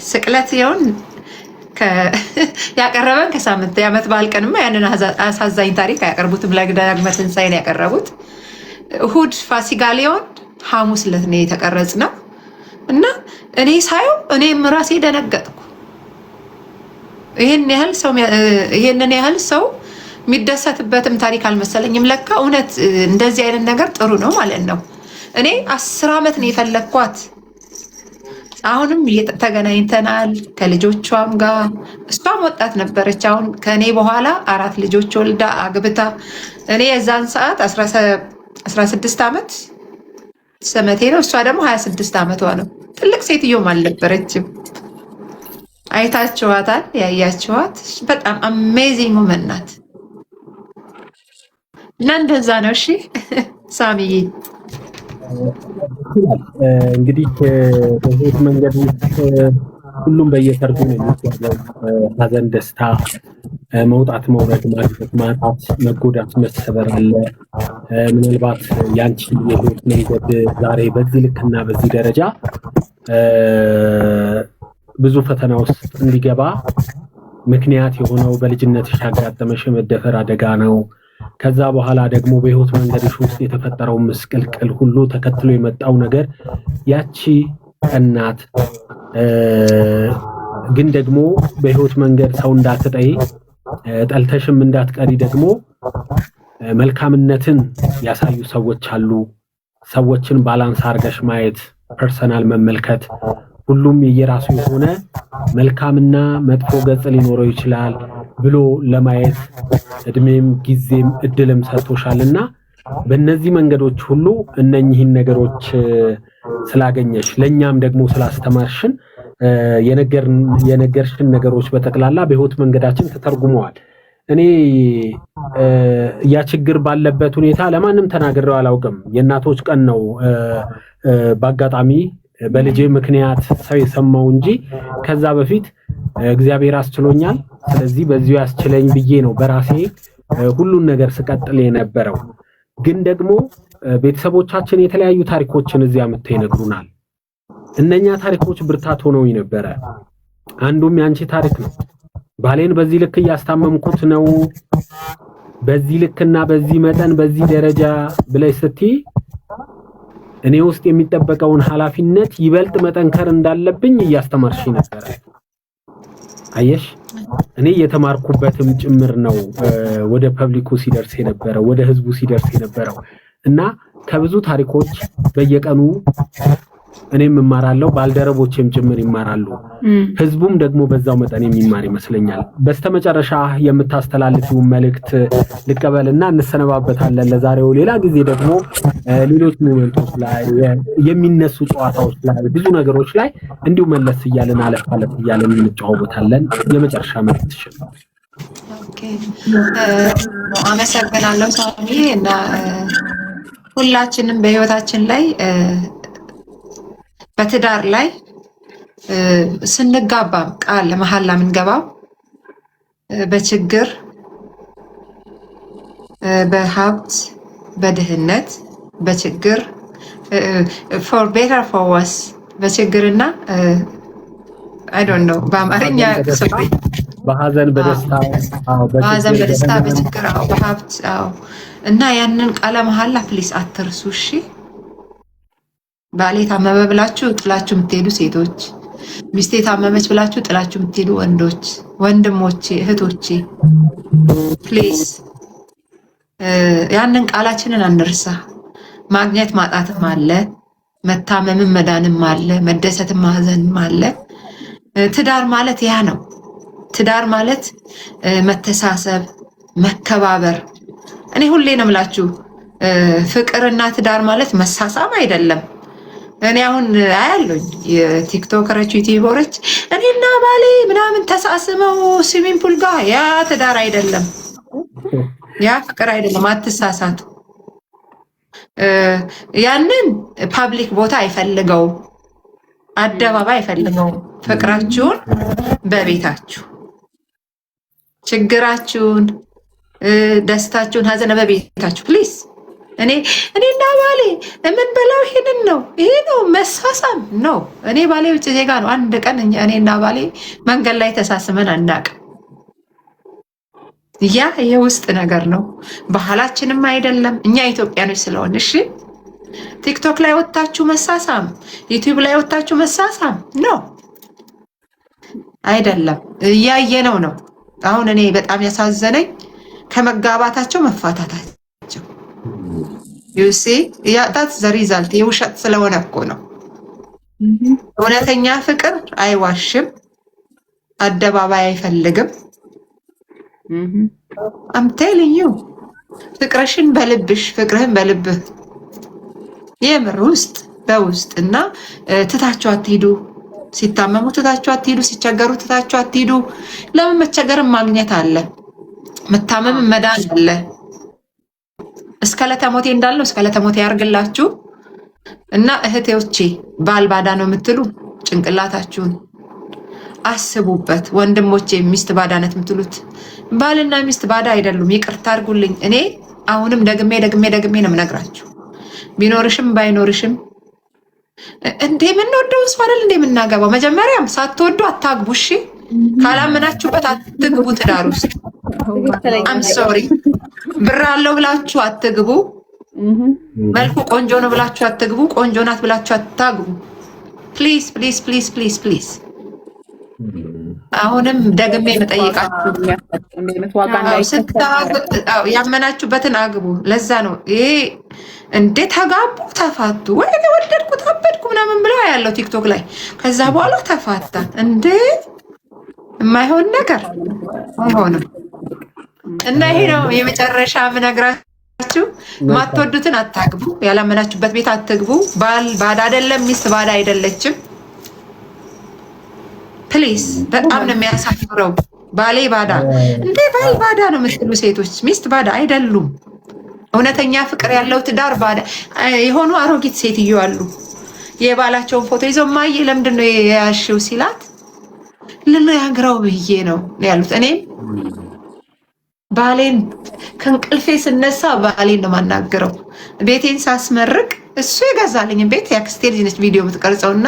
ስቅለት ይሆን ያቀረበን ከሳምንት የዓመት በዓል ቀንማ ያንን አሳዛኝ ታሪክ አያቀርቡትም። ለዳግመ ትንሣኤ ነው ያቀረቡት። እሑድ ፋሲካ ሊሆን ሐሙስ ዕለት ነው የተቀረጽነው እና እኔ ሳየው እኔም ራሴ ደነገጥኩ። ይሄንን ያህል ሰው የሚደሰትበትም ታሪክ አልመሰለኝም። ለካ እውነት እንደዚህ አይነት ነገር ጥሩ ነው ማለት ነው። እኔ 10 ዓመት ነው የፈለግኳት። አሁንም ተገናኝተናል ከልጆቿም ጋር። እሷም ወጣት ነበረች። አሁን ከእኔ በኋላ 4 ልጆች ወልዳ አግብታ እኔ የዛን ሰዓት 16 ዓመት ሰመቴ ነው። እሷ ደግሞ 26 ዓመቷ ነው። ትልቅ ሴትዮም አልነበረችም። አይታችኋታል፣ ያያችኋት በጣም አሜዚንግ ውመን ናት። እና እንደዛ ነው። እሺ ሳሚዬ እንግዲህ በህይወት መንገድ ውስጥ ሁሉም በየሰርጉ ነው የሚጓዘው። ሀዘን፣ ደስታ፣ መውጣት፣ መውረድ፣ ማግኘት፣ ማጣት፣ መጎዳት፣ መሰበር አለ። ምናልባት ያንቺ የህይወት መንገድ ዛሬ በዚህ ልክና በዚህ ደረጃ ብዙ ፈተና ውስጥ እንዲገባ ምክንያት የሆነው በልጅነትሽ ያጋጠመሽ የመደፈር አደጋ ነው። ከዛ በኋላ ደግሞ በህይወት መንገድሽ ውስጥ የተፈጠረው ምስቅልቅል ሁሉ ተከትሎ የመጣው ነገር ያቺ እናት ግን ደግሞ በህይወት መንገድ ሰው እንዳትጠይ ጠልተሽም እንዳትቀሪ ደግሞ መልካምነትን ያሳዩ ሰዎች አሉ። ሰዎችን ባላንስ አድርገሽ ማየት፣ ፐርሰናል መመልከት። ሁሉም የየራሱ የሆነ መልካምና መጥፎ ገጽ ሊኖረው ይችላል ብሎ ለማየት እድሜም ጊዜም እድልም ሰጥቶሻልና በእነዚህ መንገዶች ሁሉ እነኚህን ነገሮች ስላገኘሽ ለኛም ደግሞ ስላስተማርሽን የነገርሽን ነገሮች በጠቅላላ በህይወት መንገዳችን ተተርጉመዋል። እኔ ያ ችግር ባለበት ሁኔታ ለማንም ተናግሬው አላውቅም። የእናቶች ቀን ነው በአጋጣሚ በልጄ ምክንያት ሰው የሰማው እንጂ ከዛ በፊት እግዚአብሔር አስችሎኛል። ስለዚህ በዚሁ ያስችለኝ ብዬ ነው በራሴ ሁሉን ነገር ስቀጥል የነበረው። ግን ደግሞ ቤተሰቦቻችን የተለያዩ ታሪኮችን እዚያ መጥተው ይነግሩናል። እነኛ ታሪኮች ብርታት ሆነው ነበረ። አንዱም ያንቺ ታሪክ ነው። ባሌን በዚህ ልክ እያስታመምኩት ነው፣ በዚህ ልክና በዚህ መጠን በዚህ ደረጃ ብለሽ ስትይ እኔ ውስጥ የሚጠበቀውን ኃላፊነት ይበልጥ መጠንከር እንዳለብኝ እያስተማርሽ ነበረ። አየሽ፣ እኔ የተማርኩበትም ጭምር ነው ወደ ፐብሊኩ ሲደርስ የነበረው፣ ወደ ህዝቡ ሲደርስ የነበረው እና ከብዙ ታሪኮች በየቀኑ እኔም እማራለሁ፣ ባልደረቦቼም ጭምር ይማራሉ። ህዝቡም ደግሞ በዛው መጠን የሚማር ይመስለኛል። በስተመጨረሻ የምታስተላልፊው መልእክት ልቀበልና እንሰነባበታለን ለዛሬው። ሌላ ጊዜ ደግሞ ሌሎች ሞመንቶች ላይ የሚነሱ ጨዋታዎች ላይ ብዙ ነገሮች ላይ እንዲሁ መለስ እያለን አለፍ እያለን እንጫወታለን። የመጨረሻ መልእክት ይችላል። ኦኬ፣ አመሰግናለሁ ሳሚ። እና ሁላችንም በህይወታችን ላይ በትዳር ላይ ስንጋባ ቃል ለመሐላ የምንገባው በችግር፣ በሀብት፣ በድህነት፣ በችግር for better for worse በችግርና I don't know በአማርኛ በሐዘን በደስታ በሐዘን በደስታ በችግር በሀብት እና ያንን ቃለ መሐላ ፕሊስ አትርሱ። እሺ፣ ባሌ ታመመ ብላችሁ ጥላችሁ የምትሄዱ ሴቶች፣ ሚስቴ ታመመች ብላችሁ ጥላችሁ የምትሄዱ ወንዶች፣ ወንድሞቼ፣ እህቶቼ ፕሊስ ያንን ቃላችንን አንርሳ። ማግኘት ማጣትም አለ፣ መታመምም መዳንም አለ፣ መደሰትም ማዘንም አለ። ትዳር ማለት ያ ነው። ትዳር ማለት መተሳሰብ፣ መከባበር። እኔ ሁሌ ነው የምላችሁ ፍቅርና ትዳር ማለት መሳሳም አይደለም። እኔ አሁን አያለሁኝ የቲክቶከሮች ዩቲዩበሮች እኔና ባሌ ምናምን ተሳስመው ስዊሚንግ ፑል ጋር ያ ትዳር አይደለም፣ ያ ፍቅር አይደለም። አትሳሳቱ። ያንን ፓብሊክ ቦታ አይፈልገው፣ አደባባይ አይፈልገው። ፍቅራችሁን በቤታችሁ፣ ችግራችሁን፣ ደስታችሁን፣ ሀዘን በቤታችሁ ፕሊዝ። እኔና ባሌ ምን በላው ይሄንን ነው ይሄ ነው መሳሳም ነው። እኔ ባሌ ውጭ ዜጋ ነው። አንድ ቀን እኔና ባሌ መንገድ ላይ ተሳስመን አናውቅም። ያ የውስጥ ነገር ነው፣ ባህላችንም አይደለም። እኛ ኢትዮጵያኖች ስለሆን እሺ። ቲክቶክ ላይ ወጣችሁ መሳሳም፣ ዩቲዩብ ላይ ወጣችሁ መሳሳም ነው አይደለም። እያየነው ነው። አሁን እኔ በጣም ያሳዘነኝ ከመጋባታቸው መፋታታቸው ዩሲ ያጣት ዘሪዛልት የውሸት ስለሆነ እኮ ነው። እውነተኛ ፍቅር አይዋሽም፣ አደባባይ አይፈልግም። አም ቴሊንግ ዩ ፍቅርሽን በልብሽ ፍቅርህን በልብህ የምር ውስጥ በውስጥ እና ትታችሁ አትሂዱ። ሲታመሙ ትታችሁ አትሂዱ። ሲቸገሩ ትታችሁ አትሂዱ። ለምን መቸገርም ማግኘት አለ፣ መታመም መዳን አለ። እስከ ለተሞቴ እንዳለው እስከ ለተሞቴ ያርግላችሁ። እና እህቴዎቼ ባል ባዳ ነው የምትሉ ጭንቅላታችሁን አስቡበት። ወንድሞቼ ሚስት ባዳ ናት የምትሉት ባልና ሚስት ባዳ አይደሉም። ይቅርታ አድርጉልኝ። እኔ አሁንም ደግሜ ነው የምነግራችሁ። ቢኖርሽም ባይኖርሽም እንዴ የምንወደው ሰው አይደል እንዴ የምናገባው? መጀመሪያም ሳትወዱ አታግቡ እሺ። ካላመናችሁበት አትግቡ ትዳር ውስጥ። አም ሶሪ ብር አለው ብላችሁ አትግቡ። መልኩ ቆንጆ ነው ብላችሁ አትግቡ። ቆንጆ ናት ብላችሁ አታግቡ። ፕሊዝ ፕሊዝ ፕሊዝ ፕሊዝ ፕሊዝ። አሁንም ደግሜ የምጠይቃችሁ ያመናችሁበትን አግቡ። ለዛ ነው ይሄ እንዴት ተጋቡ ተፋቱ፣ ወይ ወደድኩ ታበድኩ ምናምን ብለው ያለው ቲክቶክ ላይ። ከዛ በኋላ ተፋታን እንዴ! የማይሆን ነገር አይሆንም። እና ይሄ ነው የመጨረሻ የምነግራችሁ። ማትወዱትን አታግቡ፣ ያላመናችሁበት ቤት አትግቡ። ባል ባዳ አይደለም፣ ሚስት ባዳ አይደለችም። ፕሊዝ በጣም ነው የሚያሳፍረው። ባሌ ባዳ እንዴ! ባል ባዳ ነው የምትሉ ሴቶች ሚስት ባዳ አይደሉም። እውነተኛ ፍቅር ያለው ትዳር ባዳ የሆኑ አሮጊት ሴትዮ አሉ። የባላቸውን ፎቶ ይዘው ማየ ለምንድን ነው የያሽው ሲላት ልነግረው ብዬ ነው ያሉት። እኔም ባሌን ከእንቅልፌ ስነሳ ባሌን ነው የማናገረው። ቤቴን ሳስመርቅ እሱ የገዛልኝ ቤት የአክስቴ ልጅ ነች ቪዲዮ የምትቀርጸውና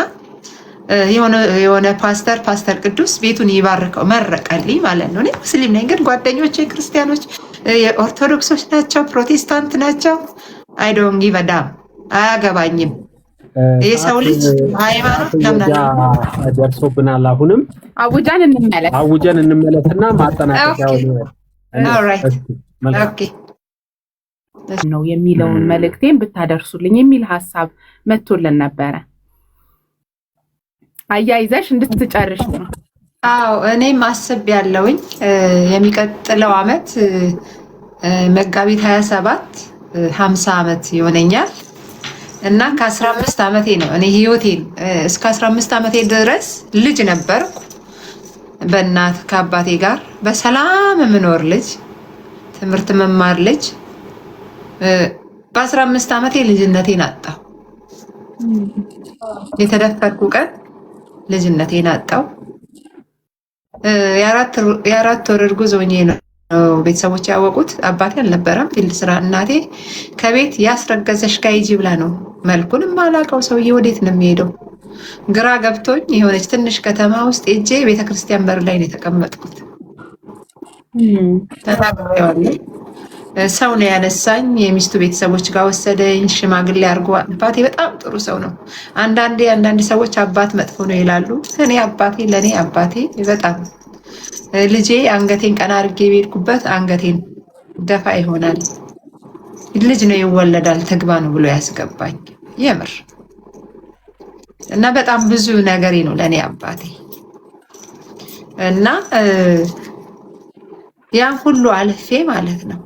የሆነ ፓስተር ቅዱስ ቤቱን ይባርከው መረቀልኝ ማለት ነው። እኔ ሙስሊም ነኝ፣ ግን ጓደኞቼ ክርስቲያኖች የኦርቶዶክሶች ናቸው፣ ፕሮቴስታንት ናቸው። አይ ዶንት ጊቭ አ ዳም፣ አያገባኝም። የሰው ልጅ ሃይማኖት ደርሶብናል። አሁንም አውጀን እንመለስና ማጠናቀቂያው ነው የሚለውን መልእክቴን ብታደርሱልኝ የሚል ሀሳብ መጥቶልን ነበረ። አያይዘሽ እንድትጨርሽ ነው። አዎ እኔም አስቤያለሁኝ። የሚቀጥለው አመት መጋቢት 27 50 ዓመት ይሆነኛል እና ከ15 ዓመቴ ነው እኔ ህይወቴን እስከ 15 ዓመቴ ድረስ ልጅ ነበርኩ። በእናት ከአባቴ ጋር በሰላም የምኖር ልጅ፣ ትምህርት መማር ልጅ። በ15 ዓመቴ ልጅነቴን አጣሁ። የተደፈርኩ ቀን ልጅነቴን አጣሁ። የአራት ወር እርጉዝ ሆኜ ነው ቤተሰቦች ያወቁት። አባቴ አልነበረም ፊልድ ስራ። እናቴ ከቤት ያስረገዘሽ ጋር ሂጂ ብላ ነው። መልኩንም አላውቀው ሰውዬ ወዴት ነው የሚሄደው ግራ ገብቶኝ የሆነች ትንሽ ከተማ ውስጥ ሄጄ ቤተክርስቲያን በር ላይ ነው የተቀመጥኩት። ተናግሬዋለሁ። ሰው ነው ያነሳኝ። የሚስቱ ቤተሰቦች ጋር ወሰደኝ። ሽማግሌ አድርጎ አባቴ በጣም ጥሩ ሰው ነው። አንዳንድ ሰዎች አባት መጥፎ ነው ይላሉ። እኔ አባቴ ለእኔ አባቴ በጣም ልጄ አንገቴን ቀና አድርጌ ቤድኩበት አንገቴን ደፋ ይሆናል። ልጅ ነው ይወለዳል ተግባ ነው ብሎ ያስገባኝ የምር እና በጣም ብዙ ነገሬ ነው ለእኔ አባቴ እና ያን ሁሉ አልፌ ማለት ነው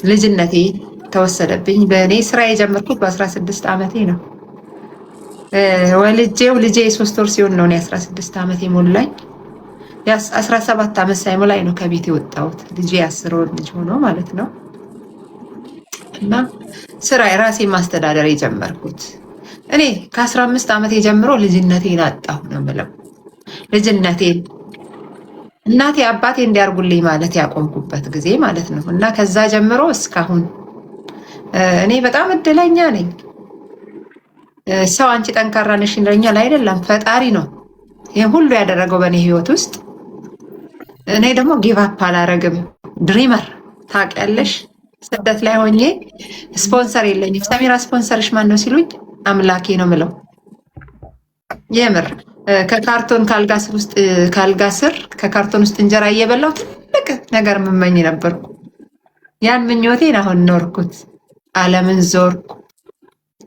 ልጅነቴ ተወሰደብኝ። በእኔ ስራ የጀመርኩት በ16 ዓመቴ ነው። ወልጄው ልጄ 3 ወር ሲሆን ነው 16 ዓመት የሞላኝ። 17 ዓመት ሳይሞላኝ ነው ከቤት የወጣሁት። ልጄ 10 ወር ልጅ ሆኖ ማለት ነው። እና ስራ የራሴ ማስተዳደር የጀመርኩት እኔ ከ15 ዓመት ጀምሮ ልጅነቴን አጣሁ ነው የምለው። ልጅነቴን እናቴ አባቴ እንዲያርጉልኝ ማለት ያቆምኩበት ጊዜ ማለት ነው። እና ከዛ ጀምሮ እስካሁን እኔ በጣም እድለኛ ነኝ። ሰው አንቺ ጠንካራ ነሽ ይለኛል፣ አይደለም ፈጣሪ ነው ይሄን ሁሉ ያደረገው በእኔ ህይወት ውስጥ። እኔ ደግሞ ጊቭ አፕ አላረግም። ድሪመር ታውቂያለሽ። ስደት ላይ ሆኜ ስፖንሰር የለኝም። ሰሚራ ስፖንሰርሽ ማን ነው ሲሉኝ አምላኬ ነው ምለው። የምር ከካርቶን ካልጋ ስር ከካርቶን ውስጥ እንጀራ እየበላው ትልቅ ነገር የምመኝ ነበርኩ። ያን ምኞቴን አሁን ኖርኩት። ዓለምን ዞርኩ።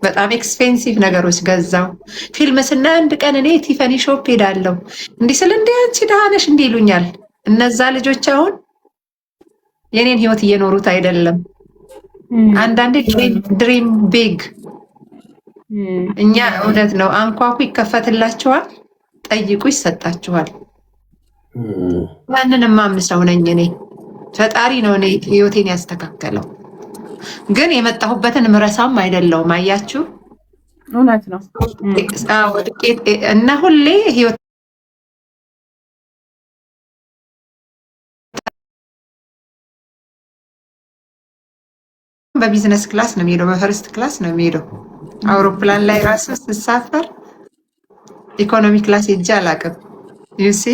በጣም ኤክስፔንሲቭ ነገሮች ገዛው። ፊልም ስናይ አንድ ቀን እኔ ቲፈኒ ሾፕ ሄዳለሁ እንዲህ ስል እንደ አንቺ ደህና ነሽ እንዲህ ይሉኛል። እነዛ ልጆች አሁን የኔን ህይወት እየኖሩት አይደለም። አንዳንዴ ድሪም ቢግ። እኛ እውነት ነው አንኳኩ ይከፈትላችኋል፣ ጠይቁ ይሰጣችኋል። ማንንም ማምሰው ነኝ እኔ። ፈጣሪ ነው እኔ ህይወቴን ያስተካከለው። ግን የመጣሁበትን ምረሳም አይደለውም። አያችሁ፣ እውነት ነው። እና ሁሌ ህይወት በቢዝነስ ክላስ ነው የሚሄደው፣ በፈርስት ክላስ ነው የሚሄደው። አውሮፕላን ላይ ራሱ ስሳፈር ኢኮኖሚ ክላስ ሄጄ አላውቅም። ዩሲ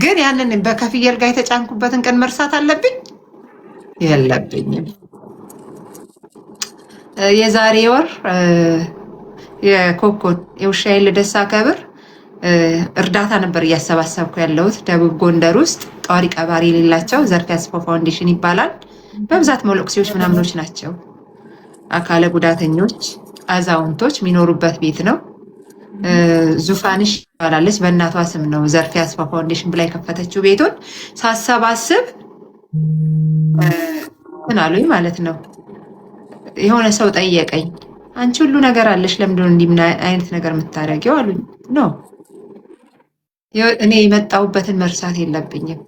ግን ያንን በከፍየል ጋር የተጫንኩበትን ቀን መርሳት አለብኝ? የለብኝም። የዛሬ ወር የኮኮን የውሻዬን ልደት ሳከብር እርዳታ ነበር እያሰባሰብኩ ያለሁት ደቡብ ጎንደር ውስጥ ጧሪ ቀባሪ የሌላቸው ዘርፌ አስፋው ፋውንዴሽን ይባላል። በብዛት መሎክሲዎች ምናምኖች ናቸው። አካለ ጉዳተኞች፣ አዛውንቶች የሚኖሩበት ቤት ነው። ዙፋንሽ ይባላለች። በእናቷ ስም ነው ዘርፌ አስፋው ፋውንዴሽን ብላ የከፈተችው ቤቱን። ሳሰባስብ ምን አሉኝ ማለት ነው። የሆነ ሰው ጠየቀኝ፣ አንቺ ሁሉ ነገር አለሽ ለምንድን እንዲህ ምን አይነት ነገር የምታደርጊው አሉኝ። ኖ እኔ የመጣሁበትን መርሳት የለብኝም።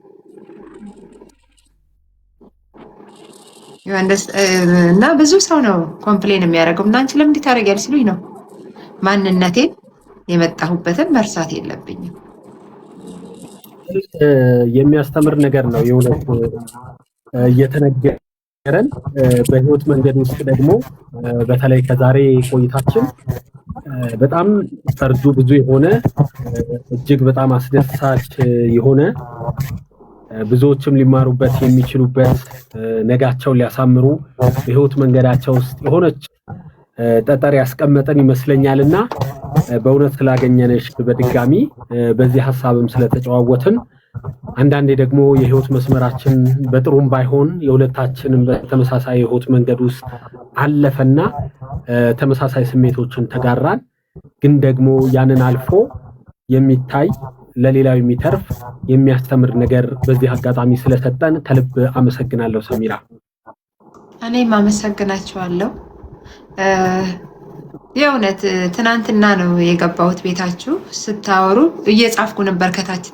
እና ብዙ ሰው ነው ኮምፕሌን የሚያደርገው እና አንቺ ለምን ታደርጊያለሽ ሲሉኝ ነው ማንነቴን የመጣሁበትን መርሳት የለብኝም። የሚያስተምር ነገር ነው የእውነት እየተነገረን። በህይወት መንገድ ውስጥ ደግሞ በተለይ ከዛሬ ቆይታችን በጣም ፈርጁ ብዙ የሆነ እጅግ በጣም አስደሳች የሆነ ብዙዎችም ሊማሩበት የሚችሉበት ነጋቸውን ሊያሳምሩ በህይወት መንገዳቸው ውስጥ የሆነች ጠጠር ያስቀመጠን ይመስለኛልና በእውነት ስላገኘነሽ በድጋሚ በዚህ ሐሳብም ስለተጨዋወትን አንዳንዴ ደግሞ የህይወት መስመራችን በጥሩም ባይሆን የሁለታችንም በተመሳሳይ የህይወት መንገድ ውስጥ አለፈና ተመሳሳይ ስሜቶችን ተጋራን። ግን ደግሞ ያንን አልፎ የሚታይ ለሌላው የሚተርፍ የሚያስተምር ነገር በዚህ አጋጣሚ ስለሰጠን ከልብ አመሰግናለሁ ሰሚራ። እኔም አመሰግናችኋለሁ። የእውነት ትናንትና ነው የገባሁት ቤታችሁ ስታወሩ እየጻፍኩ ነበር ከታች